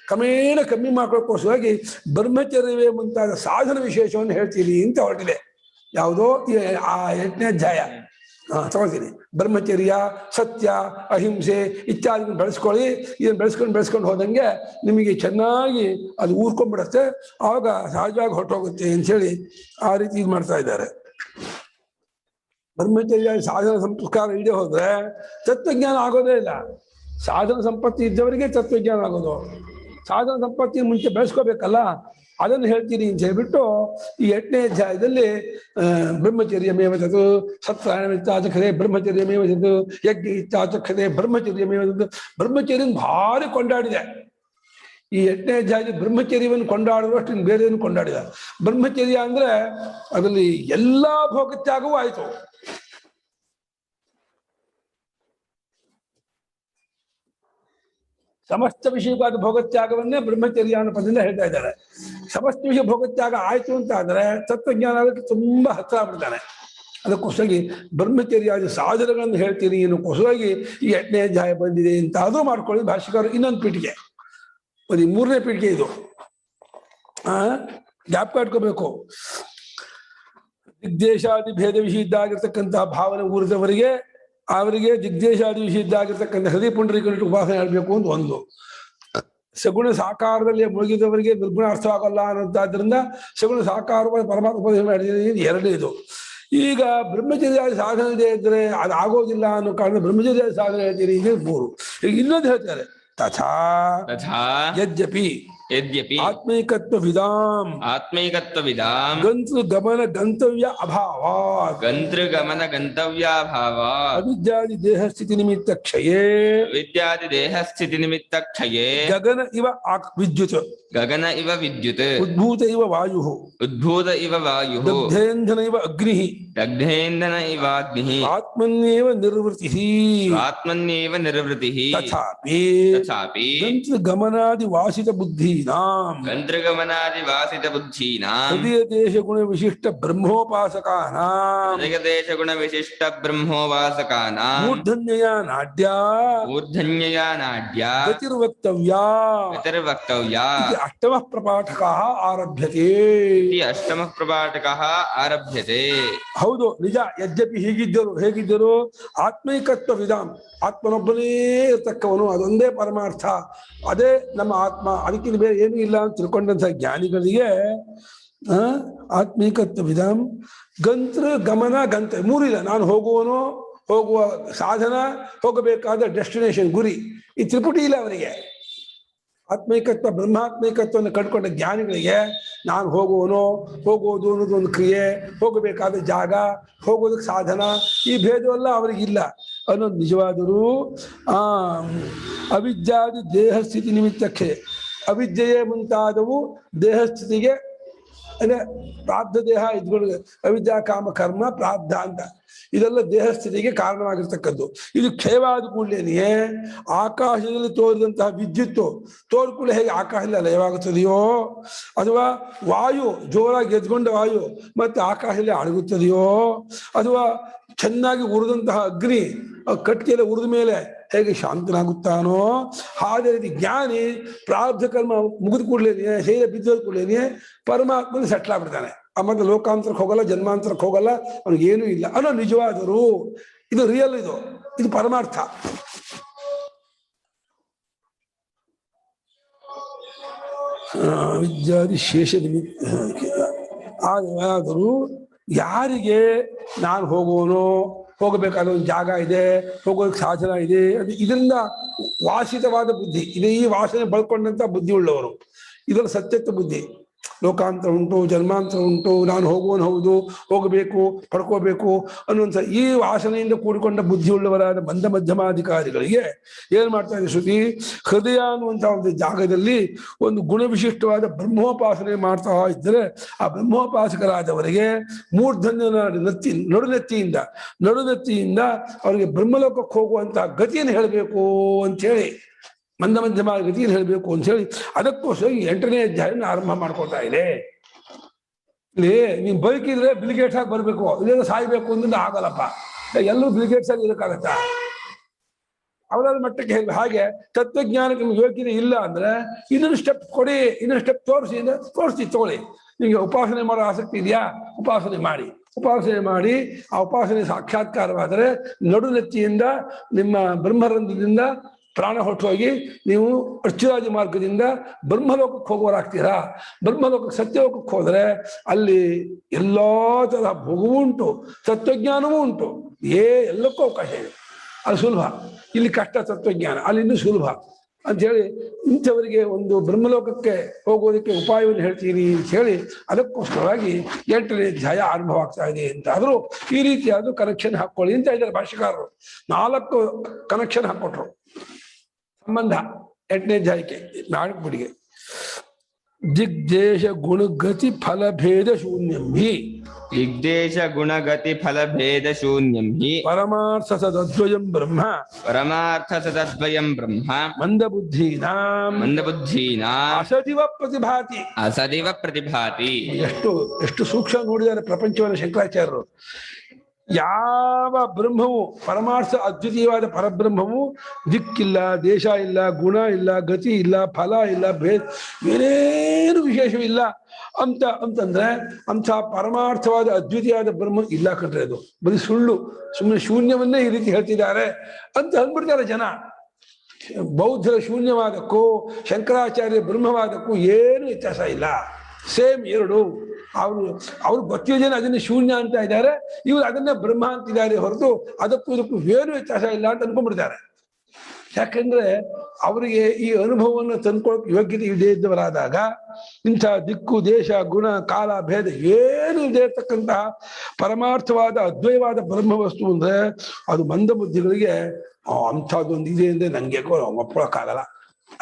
ಕ್ರಮೇಣ ಕಮ್ಮಿ ಮಾಡ್ಕೊಳ್ಳೋಕ್ಕೋಸ್ಕರವಾಗಿ ಬ್ರಹ್ಮಚರ್ಯವೇ ಮುಂತಾದ ಸಾಧನ ವಿಶೇಷವನ್ನು ಹೇಳ್ತೀರಿ ಅಂತ ಹೊರಟಿದೆ. ಯಾವುದೋ ಆ 8ನೇ ಅಧ್ಯಾಯ ತಗೊಳ್ತೀನಿ. ಬ್ರಹ್ಮಚರ್ಯ, ಸತ್ಯ, ಅಹಿಂಸೆ ಇತ್ಯಾದಿ ಬೆಳೆಸ್ಕೊಳ್ಳಿ. ಇದನ್ನು ಬೆಳೆಸ್ಕೊಂಡು ಹೋದಂಗೆ ನಿಮಗೆ ಚೆನ್ನಾಗಿ ಅದು ಊರ್ಕೊಂಡ್ಬಿಡುತ್ತೆ. ಆವಾಗ ಸಹಜವಾಗಿ ಹೊರಟೋಗುತ್ತೆ ಅಂಥೇಳಿ ಆ ರೀತಿ ಇದು ಮಾಡ್ತಾ ಇದ್ದಾರೆ. ಬ್ರಹ್ಮಚರ್ಯ ಸಾಧನ ಸಂಸ್ಕಾರ ಇಲ್ಲದೆ ಹೋದ್ರೆ ತತ್ವಜ್ಞಾನ ಆಗೋದೇ ಇಲ್ಲ. ಸಾಧನ ಸಂಪತ್ತಿ ಇದ್ದವರಿಗೆ ತತ್ವಜ್ಞಾನ ಆಗೋದು. ಸಾಧನ ಸಂಪತ್ತಿ ಮುಂಚೆ ಬೆಳೆಸ್ಕೋಬೇಕಲ್ಲ, ಅದನ್ನು ಹೇಳ್ತೀನಿ ಅಂತ ಹೇಳ್ಬಿಟ್ಟು ಈ 8ನೇ ಅಧ್ಯಾಯದಲ್ಲಿ ಬ್ರಹ್ಮಚರ್ಯಮೇವ ತತ್ ಸತ್ಪ್ರಾಯಣಮಿತ್ಯಾಚಕ್ಷತೆ ಬ್ರಹ್ಮಚರ್ಯಮೇವ ತತ್ ಯಜ್ಞ ಇತ್ಯಾಚಕ್ಷತೆ ಬ್ರಹ್ಮಚರ್ಯಮೇವ ತತ್ ಬ್ರಹ್ಮಚರ್ಯನ ಭಾರಿ ಕೊಂಡಾಡಿದೆ. ಈ 8ನೇ ಅಧ್ಯಾಯದಲ್ಲಿ ಬ್ರಹ್ಮಚರ್ಯವನ್ನು ಕೊಂಡಾಡಿದಷ್ಟು ಇನ್ನು ಬೇರೆಯನ್ನು ಕೊಂಡಾಡಿದ. ಬ್ರಹ್ಮಚರ್ಯ ಅಂದ್ರೆ ಅದರಲ್ಲಿ ಎಲ್ಲಾ ಭೋಗತ್ಯಾಗವೂ ಆಯಿತು. ಸಮಸ್ತ ವಿಷಯವಾದ ಭೋಗತ್ಯಾಗವನ್ನೇ ಬ್ರಹ್ಮಚರ್ಯ ಅನ್ನೋ ಪದದಿಂದ ಹೇಳ್ತಾ ಇದ್ದಾರೆ. ಸಮಸ್ತ ವಿಷಯ ಭೋಗತ್ಯಾಗ ಆಯ್ತು ಅಂತ ಆದ್ರೆ ತತ್ವಜ್ಞಾನ ಅದಕ್ಕೆ ತುಂಬಾ ಹತ್ತಿರ ಆಗ್ಬಿಡ್ತಾನೆ. ಅದಕ್ಕೋಸ್ಕರಾಗಿ ಬ್ರಹ್ಮಚರ್ಯಾದಿ ಸಾಧನಗಳನ್ನು ಹೇಳ್ತೀನಿ ಅನ್ನೋಕ್ಕೋಸ್ಕರಾಗಿ ಈ 8ನೇ ಅಧ್ಯಾಯ ಬಂದಿದೆ ಅಂತ ಅದು ಮಾಡ್ಕೊಳ್ಳಿ. ಭಾಷಿಕರು ಇನ್ನೊಂದು ಪೀಠಿಗೆ, ಒಂದು 3ನೇ ಪೀಠಿಗೆ ಇದು ಜ್ಞಾಪಕ ಇಟ್ಕೋಬೇಕು. ದಿಗ್ದೇಶಾದಿ ಭೇದ ವಿಷಯ ಇದ್ದಾಗಿರ್ತಕ್ಕಂತಹ ಭಾವನೆ ಊರಿದವರಿಗೆ ಅವರಿಗೆ ದಿಗ್ದೇಶಾದಿ ವಿಷಯ ಇದ್ದಾಗಿರ್ತಕ್ಕಂಥ ಹೃದಯ ಪುಂಡರೀಕರಣ ಉಪಾಸನೆ ಮಾಡಬೇಕು ಅಂತ ಒಂದು. ಸಗುಣ ಸಾಕಾರದಲ್ಲಿ ಮುಳುಗಿದವರಿಗೆ ನಿರ್ಗುಣ ಅರ್ಥವಾಗಲ್ಲ ಅನ್ನೋದಾದ್ರಿಂದ ಸಗುಣ ಸಾಕಾರವಾಗಿ ಪರಮಾತ್ಮ ಉಪದೇಶ ಮಾಡಿದ್ದೀನಿ 2ನೇದು. ಈಗ ಬ್ರಹ್ಮಚರ್ಯ ಸಾಧನೆ ಇದೆ ಇದ್ರೆ ಅದು ಆಗೋದಿಲ್ಲ ಅನ್ನೋ ಕಾರಣ ಬ್ರಹ್ಮಚರ್ಯ ಸಾಧನೆ ಹೇಳ್ತೀರಿ, ಇದು 3. ಈಗ ಇನ್ನೊಂದು ಹೇಳ್ತಾರೆ, ತಥಾ ಯದ್ಯಪಿ ಆತ್ಮೈಕತ್ವ ವಿದಾಂ ಗಂತೃ ಗಮನ ಗಂತವ್ಯ ಅಭಾವಾತ್ ಅವಿದ್ಯಾದಿ ದೇಹ ಸ್ಥಿತಿ ನಿಮಿತ್ತ ಕ್ಷಯೇ ಗಗನ ಇವ ವಿದ್ಯುತ್ ಉದ್ಭೂತ ಇವ ವಾಯು ದಗ್ಧೇಂಧನ ಇವ ಅಗ್ನಿ ಆತ್ಮನ್ಯೇವ ನಿರ್ವೃತಿ ತಥಾಪಿ ಗಂತೃ ಗಮನಾದಿ ವಾಸಿತ ಬುದ್ಧಿ ಹೃದಯ ದೇಶ ಗುಣ ವಿಶಿಷ್ಟ ಬ್ರಹ್ಮೋಪಾಸಕಾನಾಂ ಮೂರ್ಧನ್ಯಯ ನಾಡ್ಯ ಗತಿರ್ವಕ್ತವ್ಯಾ ಅಷ್ಟಮಃ ಪ್ರಪಾಠಕಃ ಆರಭ್ಯತೆ. ಹೌದು, ನಿಜ. ಯದ್ಯಪಿ ಹೇಗಿದ್ದರು ಆತ್ಮೈಕತ್ವ ವಿಧಾಂ, ಆತ್ಮನೊಬ್ಬನೇ ಇರ್ತಕ್ಕವನು, ಅದೊಂದೇ ಪರಮಾರ್ಥ, ಅದೇ ನಮ್ಮ ಆತ್ಮ, ಅದಕ್ಕಿಂತ ಬೇರೆ ಏನೂ ಇಲ್ಲ ಅಂತ ತಿಳ್ಕೊಂಡಂತಹ ಜ್ಞಾನಿಗಳಿಗೆ ಆತ್ಮೀಕತ್ವ ವಿಧಾಂ ಗಂತೃ ಗಮನ ಗಂತ 3 ಇಲ್ಲ. ನಾನು ಹೋಗುವ ಸಾಧನ, ಹೋಗಬೇಕಾದ ಡೆಸ್ಟಿನೇಷನ್, ಗುರಿ, ಈ ತ್ರಿಪುಟಿ ಇಲ್ಲ ಅವರಿಗೆ. ಆತ್ಮೈಕತ್ವ ಬ್ರಹ್ಮಾತ್ಮೈಕತ್ವವನ್ನು ಕಂಡುಕೊಂಡ ಜ್ಞಾನಿಗಳಿಗೆ ನಾನು ಹೋಗೋದು ಅನ್ನೋದು ಒಂದು ಕ್ರಿಯೆ, ಹೋಗಬೇಕಾದ ಜಾಗ, ಹೋಗೋದಕ್ಕೆ ಸಾಧನ, ಈ ಭೇದವೆಲ್ಲ ಅವರಿಗಿಲ್ಲ ಅನ್ನೋದು ನಿಜವಾದರೂ ಅವಿದ್ಯಾದಿ ದೇಹ ಸ್ಥಿತಿ ನಿಮಿತ್ತಕ್ಕೆ ಅವಿದ್ಯೆಯೇ ಮುಂತಾದವು ದೇಹ ಸ್ಥಿತಿಗೆ, ಅಂದ್ರೆ ಪ್ರಾಬ್ಧ ದೇಹ ಇದ್ಗಳು, ಅವಿದ್ಯಾ ಕಾಮ ಕರ್ಮ ಪ್ರಾಬ್ಧ ಅಂತ ಇದೆಲ್ಲ ದೇಹ ಸ್ಥಿತಿಗೆ ಕಾರಣವಾಗಿರ್ತಕ್ಕದ್ದು. ಇದು ಕ್ಷಯವಾದ ಕೂಡಲೇನೆಯೇ ಆಕಾಶದಲ್ಲಿ ತೋರಿದಂತಹ ವಿದ್ಯುತ್ತು ತೋರ್ಕೂಡಲೇ ಹೇಗೆ ಆಕಾಶದಲ್ಲಿ ಲಯವಾಗುತ್ತದೆಯೋ, ಅಥವಾ ವಾಯು ಜೋರಾಗಿ ಎದ್ಕೊಂಡ ವಾಯು ಮತ್ತೆ ಆಕಾಶದಲ್ಲಿ ಅಡಗುತ್ತದೆಯೋ, ಅಥವಾ ಚೆನ್ನಾಗಿ ಉರಿದಂತಹ ಅಗ್ನಿ ಕಟ್ಟಿಗೆಲ್ಲ ಉರಿದ ಮೇಲೆ ಹೇಗೆ ಶಾಂತನಾಗುತ್ತಾನೋ, ಅದೇ ರೀತಿ ಜ್ಞಾನಿ ಪ್ರಾರಬ್ಧ ಕರ್ಮ ಮುಗಿದ ಕೂಡಲೇನೆ, ಶರೀರ ಬಿದ್ದೋದ ಕೂಡಲೇನೆ ಪರಮಾತ್ಮನ ಸೆಟ್ಲ್ ಆಗ್ಬಿಡ್ತಾನೆ. ಆಮೇಲೆ ಲೋಕಾಂತರಕ್ಕೆ ಹೋಗಲ್ಲ, ಜನ್ಮಾಂತರಕ್ಕೆ ಹೋಗಲ್ಲ, ಅವನಿಗೇನೂ ಇಲ್ಲ ಅನ್ನೋ ನಿಜವಾದರೂ ಇದು ರಿಯಲ್, ಇದು ಪರಮಾರ್ಥ. ವಿದ್ಯಾದಿ ಶೇಷ ಆದರೂ ಯಾರಿಗೆ ನಾನು ಹೋಗಬೇಕಾದ ಒಂದು ಜಾಗ ಇದೆ, ಹೋಗೋದಕ್ಕೆ ಸಾಧನ ಇದೆ, ಅದು ಇದರಿಂದ ವಾಸಿತವಾದ ಬುದ್ಧಿ ಇದೆ, ಈ ವಾಸನೆ ಬಳ್ಕೊಂಡಂತ ಬುದ್ಧಿ ಉಳ್ಳವರು, ಇದರ ಸತ್ಯತ್ವ ಬುದ್ಧಿ. ಲೋಕಾಂತರ ಉಂಟು, ಜನ್ಮಾಂತರ ಉಂಟು, ನಾನು ಹೌದು, ಹೋಗಬೇಕು, ಪಡ್ಕೋಬೇಕು ಅನ್ನುವಂಥ ಈ ವಾಸನೆಯಿಂದ ಕೂಡಿಕೊಂಡ ಬುದ್ಧಿ ಉಳ್ಳವರಾದ ಮಂದ ಮಧ್ಯಮಾಧಿಕಾರಿಗಳಿಗೆ ಏನ್ ಮಾಡ್ತಾ ಇದೆ ಶ್ರುತಿ, ಹೃದಯ ಅನ್ನುವಂಥ ಒಂದು ಜಾಗದಲ್ಲಿ ಒಂದು ಗುಣವಿಶಿಷ್ಟವಾದ ಬ್ರಹ್ಮೋಪಾಸನೆ ಮಾಡ್ತಾ ಇದ್ದರೆ ಆ ಬ್ರಹ್ಮೋಪಾಸಕರಾದವರಿಗೆ ಮೂರ್ಧನ್ಯನ ನಡುನೆತ್ತಿಯಿಂದ ಅವರಿಗೆ ಬ್ರಹ್ಮಲೋಕಕ್ಕೆ ಹೋಗುವಂತಹ ಗತಿಯನ್ನು ಹೇಳಬೇಕು ಅಂಥೇಳಿ ಮಂದ ಮಧ್ಯಮ ಗತಿಯಲ್ಲಿ ಹೇಳಬೇಕು ಅಂತ ಹೇಳಿ ಅದಕ್ಕೋಸ್ಕರ 8ನೇ ಅಧ್ಯಾಯನ ಆರಂಭ ಮಾಡ್ಕೊಳ್ತಾ ಇದೆ. ಇಲ್ಲಿ ನೀನ್ ಬದುಕಿದ್ರೆ ಬಿಲ್ಗೇಟ್ಸ್ ಆಗಿ ಬರ್ಬೇಕು, ಇಲ್ಲೇನೋ ಸಾಯ್ಬೇಕು ಅಂದ್ರೆ ಆಗಲ್ಲಪ್ಪ. ಎಲ್ಲರೂ ಬಿಲ್ಗೇಟ್ಸ್ ಆಗಿ ಇರಕ್ಕಾಗತ್ತಾ? ಅವರ ಮಟ್ಟಕ್ಕೆ ಹಾಗೆ ತತ್ವಜ್ಞಾನಕ್ಕೆ ನಿಮ್ಗೆ ಯೋಗ್ಯತೆ ಇಲ್ಲ ಅಂದ್ರೆ ಇನ್ನೊಂದು ಸ್ಟೆಪ್ ಕೊಡಿ, ಇನ್ನೊಂದು ಸ್ಟೆಪ್ ತೋರಿಸಿ ತಗೊಳ್ಳಿ. ನಿಮಗೆ ಉಪಾಸನೆ ಮಾಡೋ ಆಸಕ್ತಿ ಇದೆಯಾ? ಉಪಾಸನೆ ಮಾಡಿ. ಉಪಾಸನೆ ಮಾಡಿ ಆ ಉಪಾಸನೆ ಸಾಕ್ಷಾತ್ಕಾರವಾದರೆ ನಡುನೆತ್ತಿಯಿಂದ ನಿಮ್ಮ ಬ್ರಹ್ಮರಂಧ್ರದಿಂದ ಪ್ರಾಣ ಹೊರಟೋಗಿ ನೀವು ಅರ್ಚುರಾಜ ಮಾರ್ಗದಿಂದ ಬ್ರಹ್ಮಲೋಕಕ್ಕೆ ಹೋಗೋರಾಗ್ತೀರಾ. ಬ್ರಹ್ಮಲೋಕಕ್ಕೆ ಸತ್ಯಲೋಕಕ್ಕೆ ಹೋದರೆ ಅಲ್ಲಿ ಎಲ್ಲಾ ತರಹ ಭೋಗವೂ ಉಂಟು, ತತ್ವಜ್ಞಾನವೂ ಉಂಟು, ಎಲ್ಲಕ್ಕೂ ಅವಕಾಶ ಇದೆ. ಅದು ಸುಲಭ. ಇಲ್ಲಿ ಕಷ್ಟ ತತ್ವಜ್ಞಾನ, ಅಲ್ಲಿ ಇನ್ನೂ ಸುಲಭ ಅಂತ ಹೇಳಿ ಇಂಥವರಿಗೆ ಒಂದು ಬ್ರಹ್ಮಲೋಕಕ್ಕೆ ಹೋಗೋದಕ್ಕೆ ಉಪಾಯವನ್ನು ಹೇಳ್ತೀನಿ ಅಂತ ಹೇಳಿ ಅದಕ್ಕೋಸ್ಕರವಾಗಿ 8ನೇ ಅಧ್ಯಾಯ ಆರಂಭವಾಗ್ತಾ ಇದೆ ಅಂತ. ಆದರೂ ಈ ರೀತಿಯಾದ ಕನೆಕ್ಷನ್ ಹಾಕೊಳ್ಳಿ ಅಂತ ಇದ್ದಾರೆ ಭಾಷೆಕಾರರು. 4 ಕನೆಕ್ಷನ್ ಹಾಕೊಟ್ರು ಸಂಬಂಧ 8ನೇ ಅಧ್ಯಾಯಕ್ಕೆ ನಾಲ್ಕುಬಿಡಿಗೆ. ದಿಗ್ದೇಶ ಗುಣಗತಿ ಫಲಭೇದ ಶೂನ್ಯಂ ಹಿ ದಿಗ್ದೇಶ ಗುಣಗತಿ ಫಲಭೇದ ಶೂನ್ಯಂ ಹಿ ಪರಮಾರ್ಥ ಸದದ್ವಯಂ ಬ್ರಹ್ಮ ಪರಮಾರ್ಥ ಸದದ್ವಯಂ ಬ್ರಹ್ಮ ಮಂದಬುದ್ಧೀನಾಂ ಅಸದಿವ ಪ್ರತಿಭಾತಿ ಅಸದಿವ ಪ್ರತಿಭಾತಿ. ಎಷ್ಟು ಸೂಕ್ಷ್ಮ ನೋಡಿದ್ದಾರೆ ಪ್ರಪಂಚವನ್ನು ಶಂಕರಾಚಾರ್ಯರು. ಯಾವ ಬ್ರಹ್ಮವು ಪರಮಾರ್ಥ ಅದ್ವಿತೀಯವಾದ ಪರಬ್ರಹ್ಮವು ದಿಕ್ಕಿಲ್ಲ, ದೇಶ ಇಲ್ಲ, ಗುಣ ಇಲ್ಲ, ಗತಿ ಇಲ್ಲ, ಫಲ ಇಲ್ಲ, ಭೇದ ಏನೇನು ವಿಶೇಷವಿಲ್ಲ ಅಂತಂದ್ರೆ ಅಂಥ ಪರಮಾರ್ಥವಾದ ಅದ್ವಿತೀಯವಾದ ಬ್ರಹ್ಮ ಇಲ್ಲ ಕಣ್ರೆ. ಅದು ಬರೀ ಸುಳ್ಳು, ಸುಮ್ಮನೆ ಶೂನ್ಯವನ್ನೇ ಈ ರೀತಿ ಹೇಳ್ತಿದ್ದಾರೆ ಅಂತ ಅಂದ್ಬಿಡ್ತಾರೆ ಜನ. ಬೌದ್ಧರ ಶೂನ್ಯವಾದಕ್ಕೂ ಶಂಕರಾಚಾರ್ಯ ಬ್ರಹ್ಮವಾದಕ್ಕೂ ಏನು ವ್ಯತ್ಯಾಸ ಇಲ್ಲ, ಸೇಮ್ ಎರಡು. ಅವ್ರು ಗೊತ್ತಿರೋ ಜನ ಅದನ್ನೇ ಶೂನ್ಯ ಅಂತ ಇದ್ದಾರೆ, ಇವ್ರು ಅದನ್ನೇ ಬ್ರಹ್ಮ ಅಂತಿದ್ದಾರೆ ಹೊರತು ಅದಕ್ಕೂ ಇದಕ್ಕೂ ಏನು ವ್ಯತ್ಯಾಸ ಇಲ್ಲ ಅಂತ ಅನ್ಕೊಂಡ್ಬಿಡ್ತಾರೆ. ಯಾಕಂದ್ರೆ ಅವರಿಗೆ ಈ ಅನುಭವವನ್ನು ತಂದ್ಕೊಳಕ್ ಯೋಗ್ಯತೆ ಇಲ್ಲದೆ ಇದ್ದವರಾದಾಗ ಇಂಥ ದಿಕ್ಕು, ದೇಶ, ಗುಣ, ಕಾಲ, ಭೇದ ಏನು ಇಲ್ಲದೆ ಇರ್ತಕ್ಕಂತಹ ಪರಮಾರ್ಥವಾದ ಅದ್ವೈವಾದ ಬ್ರಹ್ಮವಸ್ತು ಅಂದ್ರೆ ಅದು ಮಂದ ಬುದ್ಧಿಗಳಿಗೆ ಅಂಥದ್ದೊಂದು ಇದೆ ಅಂದ್ರೆ ನಂಗೆ ಒಪ್ಕೊಳಕ್ಕಾಗಲ್ಲ.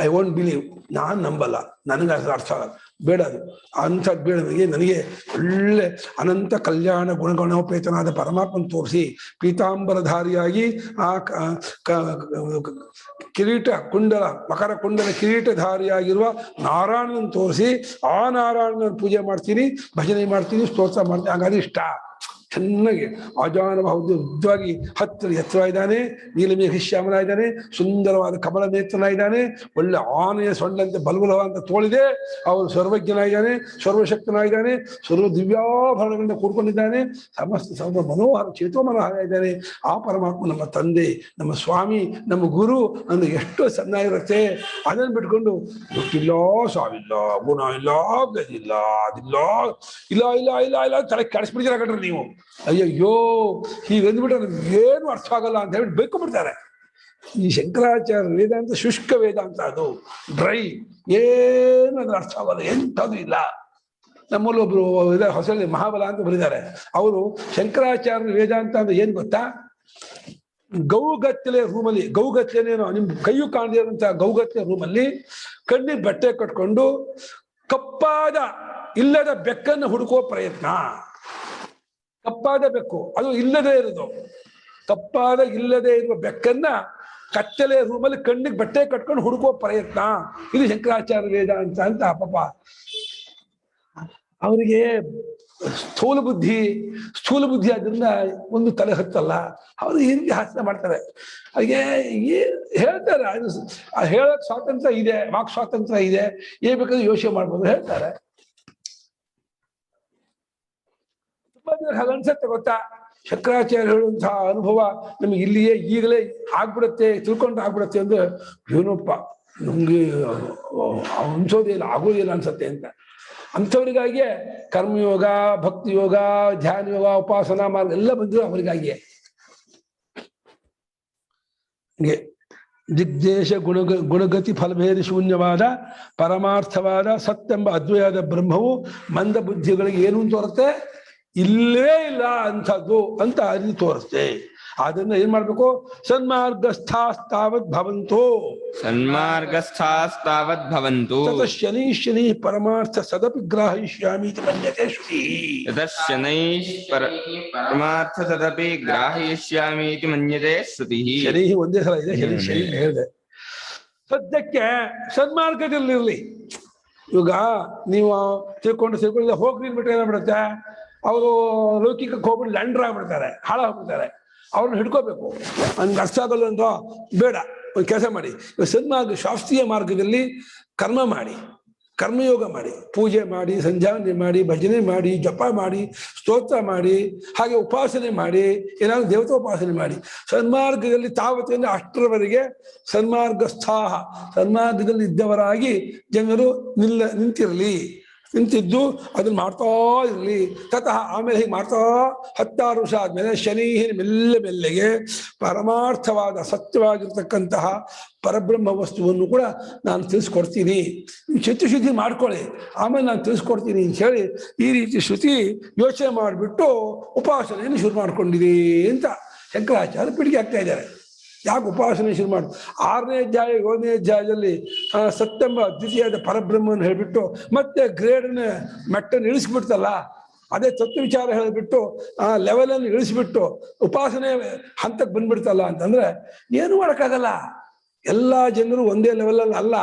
ಐ ವೋಂಟ್ ಬಿಲೀವ್, ನಾನು ನಂಬಲ್ಲ, ನನಗೆ ಅದು ಅರ್ಥ ಆಗಲ್ಲ, ಬೇಡ ಅದು ಅಂಥದ್ದು ಬೇಡ ನನಗೆ ಒಳ್ಳೆ ಅನಂತ ಕಲ್ಯಾಣ ಗುಣಗಣೋಪೇತನಾದ ಪರಮಾತ್ಮನ ತೋರಿಸಿ ಪೀತಾಂಬರಧಾರಿಯಾಗಿ ಆ ಕಿರೀಟ ಕುಂಡಲ ಮಕರ ಕುಂಡಲ ಕಿರೀಟಧಾರಿಯಾಗಿರುವ ನಾರಾಯಣನ ತೋರಿಸಿ ಆ ನಾರಾಯಣನ ಪೂಜೆ ಮಾಡ್ತೀನಿ, ಭಜನೆ ಮಾಡ್ತೀನಿ, ಸ್ತೋತ್ರ ಮಾಡ್ತೀನಿ. ಹಾಗಾದ್ರೆ ಇಷ್ಟ ಚೆನ್ನಾಗಿ ಅಜಾನಬಹುದು ಉದ್ದವಾಗಿ ಎತ್ತರ ಇದ್ದಾನೆ, ನೀಲಮೇಘ ಶ್ಯಾಮನ ಇದ್ದಾನೆ, ಸುಂದರವಾದ ಕಮಲ ನೇತ್ರನ ಇದ್ದಾನೆ, ಒಳ್ಳೆ ಆನೆಯ ಸೊಂಡಂತೆ ಬಲಬಲವಂತ ತೋಳಿದೆ, ಅವನು ಸರ್ವಜ್ಞನಾಗಿದ್ದಾನೆ, ಸರ್ವಶಕ್ತನಾಗಿದ್ದಾನೆ, ಸರ್ವ ದಿವ್ಯಾಭರಣಗಳಿಂದ ಕೂಡ್ಕೊಂಡಿದ್ದಾನೆ, ಸರ್ವ ಮನೋಹರ ಚೇತೋಮನೋಹರ ಇದ್ದಾನೆ. ಆ ಪರಮಾತ್ಮ ನಮ್ಮ ತಂದೆ, ನಮ್ಮ ಸ್ವಾಮಿ, ನಮ್ಮ ಗುರು ಅಂದ್ರೆ ಎಷ್ಟು ಚೆನ್ನಾಗಿರುತ್ತೆ. ಅದನ್ನು ಬಿಟ್ಕೊಂಡು ಗೊತ್ತಿಲ್ಲ, ಸಾವಿಲ್ಲ, ಗುಣ ಇಲ್ಲ, ಗದಿಲ್ಲ, ಅದಿಲ್ಲ, ಇಲ್ಲ ಇಲ್ಲ ಇಲ್ಲ ಇಲ್ಲ ತಲೆ ಕೆಡಿಸ್ಬಿಡ್ತೀರ ಕಣ್ರಿ ನೀವು. ಅಯ್ಯಯ್ಯೋ ಹೀಗೆ ಅಂದ್ಬಿಟ್ರೆ ಏನು ಅರ್ಥ ಆಗಲ್ಲ ಅಂತ ಹೇಳ್ಬಿಟ್ಟು ಬೈಕೊಂಡ್ಬಿಡ್ತಾರೆ. ಈ ಶಂಕರಾಚಾರ್ಯ ವೇದಾಂತ ಶುಷ್ಕ ವೇದಾಂತ, ಅದು ಡ್ರೈ, ಏನು ಅದ್ರ ಅರ್ಥ ಆಗಲ್ಲ, ಎಂಥದ್ದು ಇಲ್ಲ. ನಮ್ಮಲ್ಲಿ ಒಬ್ರು ಹೊಸಳ್ಳಿ ಮಹಾಬಲ ಅಂತ ಬರೀತಾರೆ. ಅವರು ಶಂಕರಾಚಾರ್ಯ ವೇದಾಂತ ಅಂದ್ರೆ ಏನ್ ಗೊತ್ತಾ, ಗೌಗತ್ತಲೆ ರೂಮಲ್ಲಿ, ಗೌಗತ್ತಲೇನೇನೋ ನಿಮ್ ಕೈಯು ಕಾಣದಿರುವಂತ ಗೌಗತ್ತಲೆ ರೂಮಲ್ಲಿ ಕಣ್ಣಿಗೆ ಬಟ್ಟೆ ಕಟ್ಕೊಂಡು ಕಪ್ಪಾದ ಇಲ್ಲದ ಬೆಕ್ಕನ್ನು ಹುಡುಕುವ ಪ್ರಯತ್ನ. ಕಪ್ಪಾದ ಬೆಕ್ಕು, ಅದು ಇಲ್ಲದೆ ಇರೋದು, ಕಪ್ಪಾದ ಇಲ್ಲದೆ ಇರುವ ಬೆಕ್ಕನ್ನ ಕತ್ತಲೆ ರೂಮಲ್ಲಿ ಕಣ್ಣಿಗೆ ಬಟ್ಟೆ ಕಟ್ಕೊಂಡು ಹುಡುಕುವ ಪ್ರಯತ್ನ. ಇದು ಶಂಕರಾಚಾರ್ಯ ವೇದಾಂತ ಅಂತ. ಪಾಪ ಅವರಿಗೆ ಸ್ಥೂಲ ಬುದ್ಧಿ ಆದ್ರಿಂದ ಒಂದು ತಲೆ ಹತ್ತಲ್ಲ. ಅವರು ಈ ರೀತಿ ಹಾಸ್ಯ ಮಾಡ್ತಾರೆ. ಹಾಗೆ ಹೇಳ್ತಾರೆ, ಹೇಳಕ್ ಸ್ವಾತಂತ್ರ್ಯ ಇದೆ, ವಾಕ್ ಸ್ವಾತಂತ್ರ್ಯ ಇದೆ, ಏನ್ ಬೇಕಾದ್ರೂ ಯೋಚನೆ ಮಾಡ್ಬೋದು ಹೇಳ್ತಾರೆ. ಹಾಗನ್ಸತ್ತೆ ಗೊತ್ತಾ, ಶಂಕರಾಚಾರ್ಯ ಹೇಳುವಂತಹ ಅನುಭವ ನಮಗೆ ಇಲ್ಲಿಯೇ ಈಗಲೇ ಆಗ್ಬಿಡತ್ತೆ, ತಿಳ್ಕೊಂಡು ಆಗ್ಬಿಡತ್ತೆ ಅಂದ್ರೆ ಏನಪ್ಪ ನಮ್ಗೆ ಅನ್ಸೋದಿಲ್ಲ, ಆಗೋದಿಲ್ಲ ಅನ್ಸತ್ತೆ ಅಂತ. ಅಂಥವ್ರಿಗಾಗಿಯೇ ಕರ್ಮಯೋಗ, ಭಕ್ತಿ ಯೋಗ, ಧ್ಯಾನ ಯೋಗ, ಉಪಾಸನಾ ಮಾರ್ಗ ಎಲ್ಲ ಬಂದ್ರು ಅವರಿಗಾಗಿಯೇ. ಹೀಗೆ ದಿಗ್ದೇಶ ಗುಣಗತಿ ಫಲಭೇದ ಶೂನ್ಯವಾದ ಪರಮಾರ್ಥವಾದ ಸತ್ಯೆಂಬ ಅದ್ವೈವಾದ ಬ್ರಹ್ಮವು ಮಂದ ಬುದ್ಧಿಗಳಿಗೆ ಏನು ತೋರುತ್ತೆ, ಇಲ್ಲೇ ಇಲ್ಲ ಅಂಥದ್ದು ಅಂತ ಅಲ್ಲಿ ತೋರಿಸ್ತೆ. ಅದನ್ನ ಏನ್ ಮಾಡ್ಬೇಕು, ಸನ್ಮಾರ್ಗಸ್ಥಾಸ್ತಾವತ್ ಭವಂತೋ ಶನಿ ಶನಿ ಪರಮಾರ್ಥ ಸದಪಿ ಗ್ರಾಹಯಿಷ್ಯಾಮಿ ಮನ್ಯತೆ ಶ್ರುತಿ. ಪರಮಾರ್ಥ ಸದಪಿ ಗ್ರಾಹಯಿಷ್ಯಾಮಿ ಮನ್ಯತೆ ಶ್ರುತಿ. ಶನಿ ಒಂದೇ ಸಲ ಇದೆ, ಶನಿ ಹೇಳಿದೆ. ಸದ್ಯಕ್ಕೆ ಸನ್ಮಾರ್ಗದಲ್ಲಿರ್ಲಿ. ಇವಾಗ ನೀವು ತಿಳ್ಕೊಂಡು ಹೋಗ್ರಿ ಬಿಟ್ರೆ ಏನಾಗ್ಬಿಡುತ್ತೆ, ಅವರು ಲೌಕಿಕಕ್ಕೆ ಹೋಗ್ಬಿಟ್ಟು ಲ್ಯಾಂಡ್ರ್ ಆಗ್ಬಿಡ್ತಾರೆ, ಹಾಳಾಗ್ಬಿಡ್ತಾರೆ. ಅವ್ರನ್ನ ಹಿಡ್ಕೋಬೇಕು. ನನ್ಗೆ ಅರ್ಥ ಆಗಲ್ಲ ಅಂತ ಬೇಡ, ಒಂದು ಕೆಲಸ ಮಾಡಿ. ಸನ್ಮಾರ್ಗ ಶಾಸ್ತ್ರೀಯ ಮಾರ್ಗದಲ್ಲಿ ಕರ್ಮ ಮಾಡಿ, ಕರ್ಮಯೋಗ ಮಾಡಿ, ಪೂಜೆ ಮಾಡಿ, ಸಂಧ್ಯಾವಂದನೆ ಮಾಡಿ, ಭಜನೆ ಮಾಡಿ, ಜಪ ಮಾಡಿ, ಸ್ತೋತ್ರ ಮಾಡಿ, ಹಾಗೆ ಉಪಾಸನೆ ಮಾಡಿ, ಏನಾದ್ರು ದೇವತೋಪಾಸನೆ ಮಾಡಿ. ಸನ್ಮಾರ್ಗದಲ್ಲಿ ತಾವತ್ತಿಂದ ಅಷ್ಟರವರೆಗೆ ಸನ್ಮಾರ್ಗಸ್ಥಾಹ, ಸನ್ಮಾರ್ಗದಲ್ಲಿ ಇದ್ದವರಾಗಿ ಜನರು ನಿಂತಿರಲಿ, ನಿಂತಿದ್ದು ಅದನ್ನ ಮಾಡ್ತಾ ಇರಲಿ. ತತಃ ಆಮೇಲೆ ಹೀಗೆ ಮಾಡ್ತಾ 16 ವರ್ಷ ಆದ್ಮೇಲೆ ಶನಿ ಮೆಲ್ಲೆಗೆ ಪರಮಾರ್ಥವಾದ ಸತ್ಯವಾಗಿರ್ತಕ್ಕಂತಹ ಪರಬ್ರಹ್ಮ ವಸ್ತುವನ್ನು ಕೂಡ ನಾನು ತಿಳಿಸ್ಕೊಡ್ತೀನಿ, ಚಿತ್ತಶುದ್ಧಿ ಮಾಡ್ಕೊಳ್ಳಿ, ಆಮೇಲೆ ನಾನು ತಿಳಿಸ್ಕೊಡ್ತೀನಿ ಅಂತ ಹೇಳಿ ಈ ರೀತಿ ಶ್ರುತಿ ಯೋಚನೆ ಮಾಡಿಬಿಟ್ಟು ಉಪಾಸನೆಯನ್ನು ಶುರು ಮಾಡ್ಕೊಂಡಿದೆ ಅಂತ ಶಂಕರಾಚಾರ್ಯ ಪೀಳಿಗೆ ಆಗ್ತಾ ಇದ್ದಾರೆ. ಯಾಕೆ ಉಪಾಸನೆ ಶುರು ಮಾಡು? 6ನೇ ಅಧ್ಯಾಯ 7ನೇ ಅಧ್ಯಾಯದಲ್ಲಿ ಸತ್ಯಂಬ ದ್ವಿತೀಯದ ಪರಬ್ರಹ್ಮವನ್ನು ಹೇಳಿಬಿಟ್ಟು ಮತ್ತೆ ಗ್ರೇಡ್ನ ಮೆಟ್ಟನ್ನು ಇಳಿಸ್ಬಿಡ್ತಲ್ಲ, ಅದೇ ತತ್ವ ವಿಚಾರ ಹೇಳಿಬಿಟ್ಟು ಆ ಲೆವೆಲನ್ನು ಇಳಿಸ್ಬಿಟ್ಟು ಉಪಾಸನೆ ಹಂತಕ್ಕೆ ಬಂದ್ಬಿಡ್ತಲ್ಲ ಅಂತಂದ್ರೆ ಏನು ಮಾಡೋಕ್ಕಾಗಲ್ಲ. ಎಲ್ಲ ಜನರು ಒಂದೇ ಲೆವೆಲಲ್ಲಿ ಅಲ್ಲ,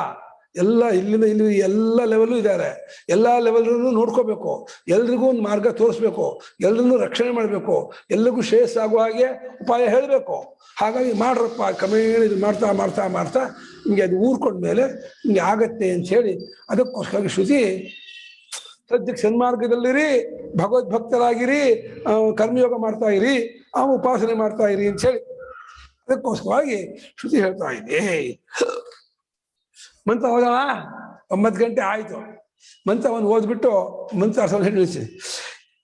ಎಲ್ಲ ಇಲ್ಲಿಂದ ಇಲ್ಲಿ ಎಲ್ಲ ಲೆವೆಲ್ಲೂ ಇದ್ದಾರೆ. ಎಲ್ಲ ಲೆವೆಲ್ನೂ ನೋಡ್ಕೋಬೇಕು, ಎಲ್ರಿಗೂ ಒಂದು ಮಾರ್ಗ ತೋರಿಸ್ಬೇಕು, ಎಲ್ರನ್ನೂ ರಕ್ಷಣೆ ಮಾಡಬೇಕು, ಎಲ್ರಿಗೂ ಶ್ರೇಯಸ್ಸಾಗುವ ಹಾಗೆ ಉಪಾಯ ಹೇಳಬೇಕು. ಹಾಗಾಗಿ ಮಾಡ್ರಪ್ಪ, ಕ್ರಮೇಣ ಇದು ಮಾಡ್ತಾ ಮಾಡ್ತಾ ಮಾಡ್ತಾ ಹಿಂಗೆ ಅದು ಊರ್ಕೊಂಡ್ಮೇಲೆ ಹಿಂಗೆ ಆಗತ್ತೆ ಅಂತ ಹೇಳಿ ಅದಕ್ಕೋಸ್ಕರ ಶ್ರುತಿ ಸದ್ಯಕ್ಕೆ ಸನ್ಮಾರ್ಗದಲ್ಲಿರಿ, ಭಗವದ್ಭಕ್ತರಾಗಿರಿ, ಕರ್ಮಯೋಗ ಮಾಡ್ತಾ ಇರಿ, ಉಪಾಸನೆ ಮಾಡ್ತಾ ಇರಿ ಅಂತ ಹೇಳಿ ಅದಕ್ಕೋಸ್ಕರವಾಗಿ ಶ್ರುತಿ ಹೇಳ್ತಾ ಇದೆ. ಮಂತ್ರ ಹೋದವ 9 ಗಂಟೆ ಆಯ್ತು. ಮಂತ್ರವನ್ನು ಓದ್ಬಿಟ್ಟು ಮಂತ್ರ ಹೇಳಿಸಿ.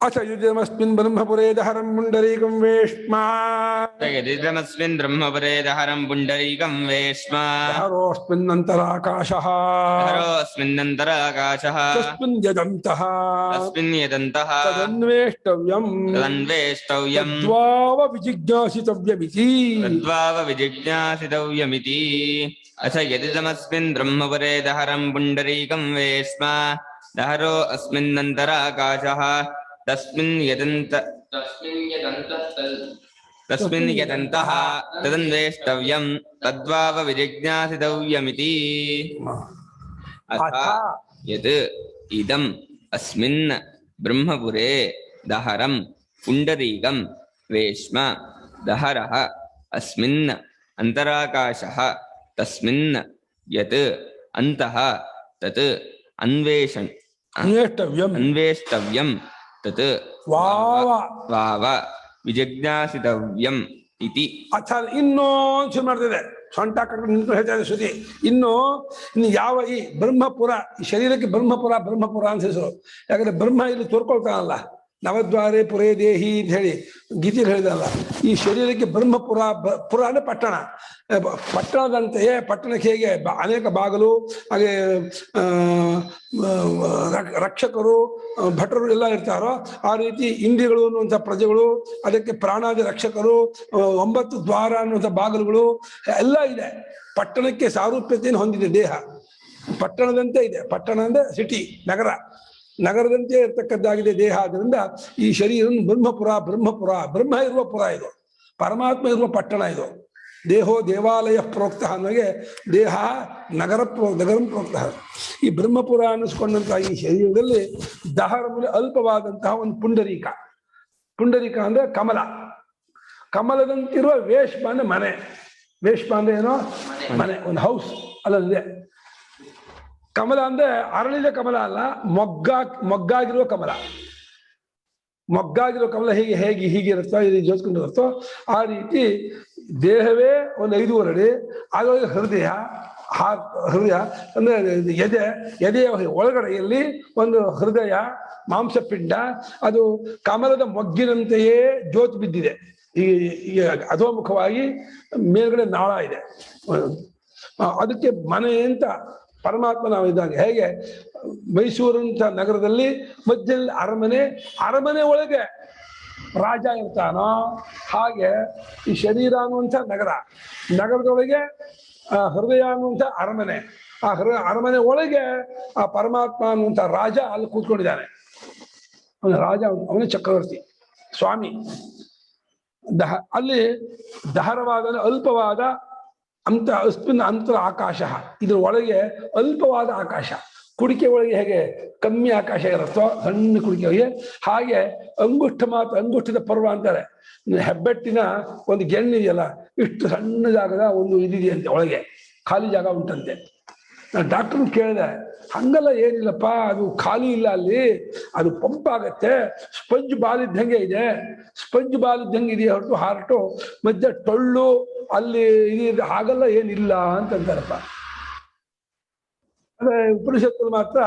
ಅಥ ಯುಜಮಸ್ಮಿನ್ ಬ್ರಹ್ಮಪುರೇ ದಹರಂ ಪುಂಡರೀಕಂ ವೇಷ್ಮಾ ಯದಿದಮಸ್ಮಿನ್ ಬ್ರಹ್ಮಪುರೇ ದಹರಂ ಪುಂಡರೀಕಂ ವೇಷ್ಮಾ ದಹರೋಸ್ಮಿನ್ನಂತರಾಕಾಶಃ ದಹರೋಸ್ಮಿನ್ನಂತರಾಕಾಶಃ ತಸ್ಮಿನ್ ಯದಂತಃ ತಸ್ಮಿನ್ ಯದಂತಃ ತದನ್ವೇಷ್ಟವ್ಯಂ ತದನ್ವೇಷ್ಟವ್ಯಂ ತದ್ವಾವ ವಿಜಿಜ್ಞಾಸಿತವ್ಯಮಿತಿ ತದ್ವಾವ ವಿಜಿಜ್ಞಾಸಿತವ್ಯಮಿತಿ. ಅಥ ಯದಿದಮಸ್ಮಿನ್ ಬ್ರಹ್ಮಪುರೇ ದಹರಂ ಪುಂಡರೀಕಂ ವೇಷ್ಮಾ ದಹರೋ ಅಸ್ಮಿನ್ನಂತರಾಕಾಶಃ ತಸ್ಮಿನ್ ಯದಂತಃ ತದನ್ವೇಷ್ಟವ್ಯಂ ತದ್ವಾವ ವಿಜಿಜ್ಞಾಸಿತವ್ಯಮಿತಿ. ಅಥ ಯದ್ ಇದಂ ಅಸ್ಮಿನ್ ಬ್ರಹ್ಮಪುರೇ ದಹರಂ ಪುಂಡರೀಕಂ ವೇಷ್ಮ ದಹರಃ ಅಸ್ಮಿನ್ ಅಂತರಾಕಾಶಃ ತಸ್ಮಿನ್ ಯತ್ ಅಂತಃ ತತ್ ಅನ್ವೇಷ್ಟವ್ಯಂ ತತ್ ವಾವ ವಿಜಿಜ್ಞಾಸಿತವ್ಯಂ ಇತಿ. ಅಥ ಇನ್ನೂ ಶುರು ಮಾಡ್ತಿದೆ, ಸೊಂಟ ಕಟ್ಕೊಂಡು ನಿಂತು ಹೇಳ್ತಾ ಇದೆ ಶ್ರುತಿ. ಇನ್ನು ಯಾವ ಈ ಬ್ರಹ್ಮಪುರ, ಈ ಶರೀರಕ್ಕೆ ಬ್ರಹ್ಮಪುರ ಅಂತ ಹೆಸರು. ಯಾಕಂದ್ರೆ ಬ್ರಹ್ಮ ಇಲ್ಲಿ ತೋರ್ಕೊಳ್ತಾನಲ್ಲ, ನವದ್ವಾರೇ ಪುರೇ ದೇಹಿ ಅಂತ ಹೇಳಿ ಗೀತೆಯಲ್ಲಿ ಹೇಳಿದಲ್ಲ. ಈ ಶರೀರಕ್ಕೆ ಬ್ರಹ್ಮಪುರ, ಪುರ ಅಂದ್ರೆ ಪಟ್ಟಣ, ಪಟ್ಟಣದಂತೆಯೇ ಪಟ್ಟಣಕ್ಕೆ ಹೇಗೆ ಅನೇಕ ಬಾಗಿಲು, ಹಾಗೆ ರಕ್ಷಕರು, ಭಟರು ಎಲ್ಲ ಇರ್ತಾರೋ ಆ ರೀತಿ ಇಂದ್ರಿಯಗಳು ಅನ್ನುವಂಥ ಪ್ರಜೆಗಳು, ಅದಕ್ಕೆ ಪ್ರಾಣಾದಿ ರಕ್ಷಕರು, 9 ದ್ವಾರ ಅನ್ನುವಂಥ ಬಾಗಿಲುಗಳು ಎಲ್ಲ ಇದೆ. ಪಟ್ಟಣಕ್ಕೆ ಸಾರೂಪ್ಯತೆಯನ್ನು ಹೊಂದಿದೆ ದೇಹ, ಪಟ್ಟಣದಂತೆ ಇದೆ. ಪಟ್ಟಣ ಅಂದ್ರೆ ಸಿಟಿ, ನಗರ, ನಗರದಂತೆ ಇರ್ತಕ್ಕದ್ದಾಗಿದೆ ದೇಹ. ಆದ್ದರಿಂದ ಈ ಶರೀರ ಬ್ರಹ್ಮಪುರ, ಬ್ರಹ್ಮ ಇರುವ ಪುರ ಇದು, ಪರಮಾತ್ಮ ಇರುವ ಪಟ್ಟಣ ಇದು. ದೇಹೋ ದೇವಾಲಯ ಪ್ರೋಕ್ತ ಅನ್ನೋಗೆ ದೇಹ ನಗರಂ ಪ್ರೋಕ್ತ. ಈ ಬ್ರಹ್ಮಪುರ ಅನ್ನಿಸ್ಕೊಂಡಂತಹ ಈ ಶರೀರದಲ್ಲಿ ದಹರ ಮೇಲೆ ಅಲ್ಪವಾದಂತಹ ಒಂದು ಪುಂಡರೀಕ ಅಂದ್ರೆ ಕಮಲ, ಕಮಲದಂತಿರುವ ವೇಷ್ಮ ಅಂದ್ರೆ ಮನೆ. ವೇಷ್ಮ ಅಂದ್ರೆ ಏನೋ ಮನೆ, ಒಂದು ಹೌಸ್ ಅಲ್ಲದೆ. ಕಮಲ ಅಂದ್ರೆ ಅರಳಿದ ಕಮಲ ಅಲ್ಲ, ಮೊಗ್ಗಾಗಿರುವ ಕಮಲ. ಮೊಗ್ಗಾಗಿರೋ ಕಮಲ ಹೀಗಿರುತ್ತೋ, ಇದು ಜೋತ್ಕೊಂಡಿರುತ್ತೋ ಆ ರೀತಿ ದೇಹವೇ ಒಂದು 5 ಅಡಿ, ಆಗ ಹೃದಯ ಅಂದ್ರೆ ಎದೆಯ ಒಳಗಡೆಯಲ್ಲಿ ಒಂದು ಹೃದಯ ಮಾಂಸಪಿಂಡ, ಅದು ಕಮಲದ ಮೊಗ್ಗಿನಂತೆಯೇ ಜ್ಯೋತಿ ಬಿದ್ದಿದೆ. ಈಗ ಅಧೋಮುಖವಾಗಿ ಮೇಲ್ಗಡೆ ನಾಳ ಇದೆ. ಅದಕ್ಕೆ ಮನೆ ಅಂತ ಪರಮಾತ್ಮ ನಾವು ಇದ್ದಾಗ. ಹೇಗೆ ಮೈಸೂರಂತ ನಗರದಲ್ಲಿ ಮಧ್ಯದಲ್ಲಿ ಅರಮನೆ ಒಳಗೆ ರಾಜ ಇರ್ತಾನೋ ಹಾಗೆ ಈ ಶರೀರ ಅನ್ನುವಂಥ ನಗರದೊಳಗೆ ಹೃದಯ ಅನ್ನುವಂಥ ಅರಮನೆ, ಆ ಅರಮನೆ ಒಳಗೆ ಆ ಪರಮಾತ್ಮ ಅನ್ನುವಂಥ ರಾಜ ಅಲ್ಲಿ ಕೂತ್ಕೊಂಡಿದ್ದಾನೆ. ಅವನ ರಾಜ, ಅವನೇ ಚಕ್ರವರ್ತಿ, ಸ್ವಾಮಿ. ಅಲ್ಲಿ ದಹರವಾದ ಅಲ್ಪವಾದ ಅಸ್ಮಿನ್ ಅಂತರ ಆಕಾಶ, ಇದ್ರ ಒಳಗೆ ಅಲ್ಪವಾದ ಆಕಾಶ. ಕುಡಿಕೆ ಒಳಗೆ ಹೇಗೆ ಕಮ್ಮಿ ಆಕಾಶ ಇರುತ್ತೋ ಸಣ್ಣ ಕುಡಿಕೆ ಒಳಗೆ, ಹಾಗೆ ಅಂಗುಷ್ಟದ ಪರ್ವ ಅಂತಾರೆ. ಹೆಬ್ಬೆಟ್ಟಿನ ಒಂದು ಗೆಣ್ಣಿದೆಯಲ್ಲ, ಇಷ್ಟು ಸಣ್ಣ ಜಾಗದ ಒಂದು ಇದಿದೆಯಂತೆ, ಒಳಗೆ ಖಾಲಿ ಜಾಗ ಉಂಟಂತೆ. ನಾನು ಡಾಕ್ಟರ್ ಕೇಳಿದೆ, ಹಂಗಲ್ಲ ಏನಿಲ್ಲಪ್ಪ, ಅದು ಖಾಲಿ ಇಲ್ಲ ಅಲ್ಲಿ, ಅದು ಪಂಪ್ ಆಗತ್ತೆ, ಸ್ಪಂಜ್ ಬಾಲ್ ಇದ್ದಂಗೆ ಇದೆ, ಸ್ಪಂಜ್ ಬಾಲ್ ಇದ್ದಂಗೆ ಇದೆಯಾ ಹೊರತು ಹಾರ್ಟು ಮಧ್ಯೆ ಟೊಳ್ಳು ಅಲ್ಲಿ ಇದು ಹಾಗಲ್ಲ ಏನಿಲ್ಲ ಅಂತಂತಾರಪ್ಪ. ಅದೇ ಉಪನಿಷತ್ತು ಮಾತ್ರ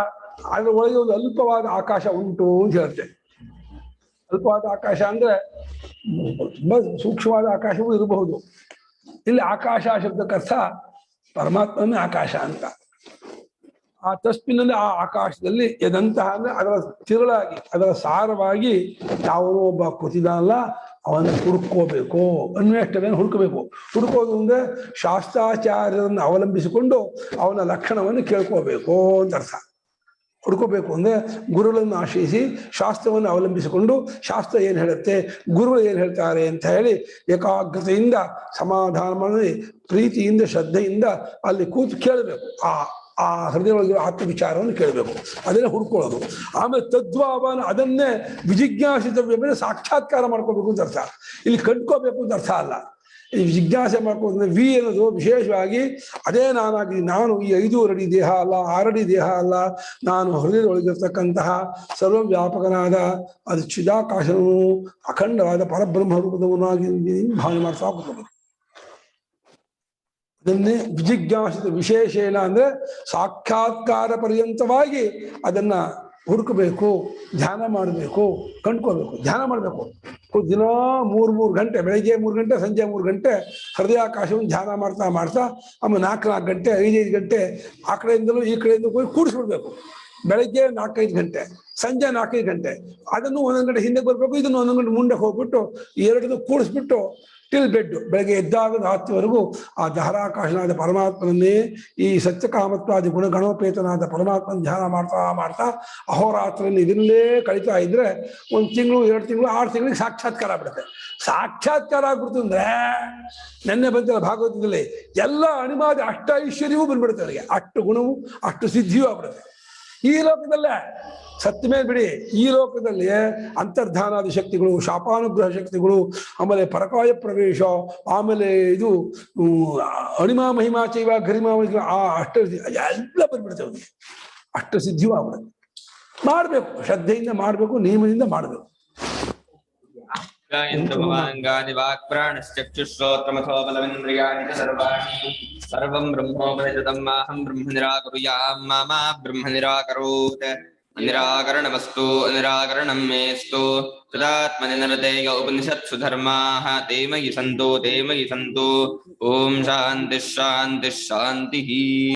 ಅದ್ರ ಒಳಗೆ ಒಂದು ಅಲ್ಪವಾದ ಆಕಾಶ ಉಂಟು ಅಂತ ಹೇಳುತ್ತೆ. ಅಲ್ಪವಾದ ಆಕಾಶ ಅಂದ್ರೆ ತುಂಬಾ ಸೂಕ್ಷ್ಮವಾದ ಆಕಾಶವೂ ಇರಬಹುದು. ಇಲ್ಲಿ ಆಕಾಶ ಶಬ್ದಕ್ಕೆ ಅರ್ಥ ಪರಮಾತ್ಮನೇ ಆಕಾಶ ಅಂತ. ಆ ತಸ್ಮಿನಲ್ಲಿ ಆ ಆಕಾಶದಲ್ಲಿ ಎದಂತಹ ಅಂದ್ರೆ ಅದರ ತಿರುಳಾಗಿ ಅದರ ಸಾರವಾಗಿ ಯಾವನೋ ಒಬ್ಬ ಕೂತಿದಾನಲ್ಲ ಅವನ್ನ ಹುಡುಕೋಬೇಕು, ಅನ್ವೇಷ್ಟವನ್ನು ಹುಡುಕಬೇಕು. ಹುಡುಕೋದು ಅಂದ್ರೆ ಶಾಸ್ತ್ರಾಚಾರ್ಯರನ್ನು ಅವಲಂಬಿಸಿಕೊಂಡು ಅವನ ಲಕ್ಷಣವನ್ನು ಕೇಳ್ಕೋಬೇಕು ಅಂತ ಅರ್ಥ. ಹುಡ್ಕೋಬೇಕು ಅಂದ್ರೆ ಗುರುಗಳನ್ನು ಆಶ್ರಯಿಸಿ ಶಾಸ್ತ್ರವನ್ನು ಅವಲಂಬಿಸಿಕೊಂಡು ಶಾಸ್ತ್ರ ಏನ್ ಹೇಳುತ್ತೆ, ಗುರುಗಳು ಏನ್ ಹೇಳ್ತಾರೆ ಅಂತ ಹೇಳಿ ಏಕಾಗ್ರತೆಯಿಂದ ಸಮಾಧಾನ ಮಾಡಿ ಪ್ರೀತಿಯಿಂದ ಶ್ರದ್ಧೆಯಿಂದ ಅಲ್ಲಿ ಕೂತು ಕೇಳಬೇಕು. ಆ ಹೃದಯದೊಳಗಿರೋ ಆತ್ಮವಿಚಾರವನ್ನು ಕೇಳಬೇಕು, ಅದನ್ನೇ ಹುಡ್ಕೊಳ್ಳೋದು. ಆಮೇಲೆ ತದ್ವಾವನ ಅದನ್ನೇ ವಿಜಿಜ್ಞಾಸಿತವ್ಯ ಸಾಕ್ಷಾತ್ಕಾರ ಮಾಡ್ಕೋಬೇಕು ಅಂತ ಅರ್ಥ. ಇಲ್ಲಿ ಕಂಡ್ಕೋಬೇಕು ಅಂತ ಅರ್ಥ ಅಲ್ಲ. ಈ ಜಿಜ್ಞಾಸೆ ಮಾಡ್ಕೋದ್ರೆ ವಿ ಅನ್ನೋದು ವಿಶೇಷವಾಗಿ ಅದೇ ನಾನಾಗಿ, ನಾನು ಈ 5 ಅಡಿ ದೇಹ ಅಲ್ಲ, 6 ಅಡಿ ದೇಹ ಅಲ್ಲ, ನಾನು ಹೃದಯದೊಳಗಿರ್ತಕ್ಕಂತಹ ಸರ್ವವ್ಯಾಪಕನಾದ ಅದು ಚಿದಾಕಾಶನು ಅಖಂಡವಾದ ಪರಬ್ರಹ್ಮ ರೂಪದವನಾಗಿ ಭಾವನೆ ಮಾಡ್ತಾ ಹೋಗ್ಬೇಕು. ಅದನ್ನೇ ವಿಜಿಜ್ಞಾಸಿತ ವಿಶೇಷೇಣ ಅಂದ್ರೆ ಸಾಕ್ಷಾತ್ಕಾರ ಪರ್ಯಂತವಾಗಿ ಅದನ್ನ ಹುಡುಕಬೇಕು, ಧ್ಯಾನ ಮಾಡಬೇಕು, ಕಂಡ್ಕೋಬೇಕು, ಧ್ಯಾನ ಮಾಡಬೇಕು. ದಿನ 3 ಗಂಟೆ, ಬೆಳಗ್ಗೆ 3 ಗಂಟೆ, ಸಂಜೆ 3 ಗಂಟೆ ಹೃದಯಾಕಾಶವನ್ನು ಧ್ಯಾನ ಮಾಡ್ತಾ ಮಾಡ್ತಾ ಆಮೇಲೆ 4 ಗಂಟೆ 5 ಗಂಟೆ ಆ ಕಡೆಯಿಂದಲೂ ಈ ಕಡೆಯಿಂದ ಹೋಗಿ ಕೂಡಿಸ್ಬಿಡ್ಬೇಕು. ಬೆಳಗ್ಗೆ 4-5 ಗಂಟೆ, ಸಂಜೆ 4-5 ಗಂಟೆ, ಅದನ್ನು 1 ಗಂಟೆ ಹಿಂದೆ ಬರ್ಬೇಕು, ಇದನ್ನು 1 ಗಂಟೆ ಮುಂದೆ ಹೋಗ್ಬಿಟ್ಟು ಎರಡನ್ನು ಕೂಡಿಸ್ಬಿಟ್ಟು ಟಿಲ್ ಬೆಡ್ ಬೆಳಗ್ಗೆ ಎದ್ದಾಗ ರಾತ್ರಿವರೆಗೂ ಆ ದಹರಾಕಾಶನಾದ ಪರಮಾತ್ಮನನ್ನೇ ಈ ಸತ್ಯಕಾಮತ್ವಾದಿ ಗುಣಗಣೋಪೇತನಾದ ಪರಮಾತ್ಮನ ಧ್ಯಾನ ಮಾಡ್ತಾ ಮಾಡ್ತಾ ಅಹೋರಾತ್ರಲ್ಲಿ ಇದನ್ನೇ ಕಳೀತಾ ಇದ್ರೆ 1 ತಿಂಗಳು 2 ತಿಂಗಳು 6 ತಿಂಗಳಿಗೆ ಸಾಕ್ಷಾತ್ಕಾರ ಆಗ್ಬಿಡುತ್ತೆ. ಸಾಕ್ಷಾತ್ಕಾರ ಆಗ್ಬಿಡ್ತು ಅಂದ್ರೆ ನೆನ್ನೆ ಬಂದಿಲ್ಲ ಭಾಗವತದಲ್ಲಿ ಎಲ್ಲ ಅಣಿಮಾದಿ ಅಷ್ಟ ಐಶ್ವರ್ಯವೂ ಬಂದ್ಬಿಡುತ್ತೆ ಅವರಿಗೆ, ಅಷ್ಟು ಗುಣವು ಅಷ್ಟು ಸಿದ್ಧಿಯೂ ಆಗ್ಬಿಡುತ್ತೆ. ಈ ಲೋಕದಲ್ಲೇ ಸತ್ಯ ಮೇಲೆ ಬಿಡಿ, ಈ ಲೋಕದಲ್ಲಿ ಅಂತರ್ಧಾನಾದಿ ಶಕ್ತಿಗಳು, ಶಾಪಾನುಗ್ರಹ ಶಕ್ತಿಗಳು, ಆಮೇಲೆ ಪರಕಾಯ ಪ್ರವೇಶ, ಆಮೇಲೆ ಇದು ಅಣಿಮಾ ಮಹಿಮಾ ಚೈವ ಗರಿಮಾ ಆ ಅಷ್ಟ ಎಲ್ಲ ಬಂದ್ಬಿಡುತ್ತೆ ಅವನಿಗೆ, ಅಷ್ಟ ಸಿದ್ಧಿಯೂ ಆಗ್ಬಿಡುತ್ತೆ. ಮಾಡಬೇಕು, ಶ್ರದ್ಧೆಯಿಂದ ಮಾಡಬೇಕು, ನಿಯಮದಿಂದ ಮಾಡಬೇಕು. ಸರ್ವಂ ಬ್ರಹ್ಮೋಪನಿಷದಂ ಮಾಹಂ ಬ್ರಹ್ಮ ನಿರಾಕರುಯಾಂ ಮಮ ಬ್ರಹ್ಮ ನಿರಾಕರೋತ್. ನಿರಾಕರಣಮಸ್ತು ನಿರಾಕರಣಂ ಮೇಸ್ತು ತದಾತ್ಮನಿ ನರತೇಯ ಉಪನಿಷತ್ಸು ಧರ್ಮಾಃ ತೇ ಮಯಿ ಸಂತು. ಓಂ ಶಾಂತಿ ಶಾಂತಿ ಶಾಂತಿ.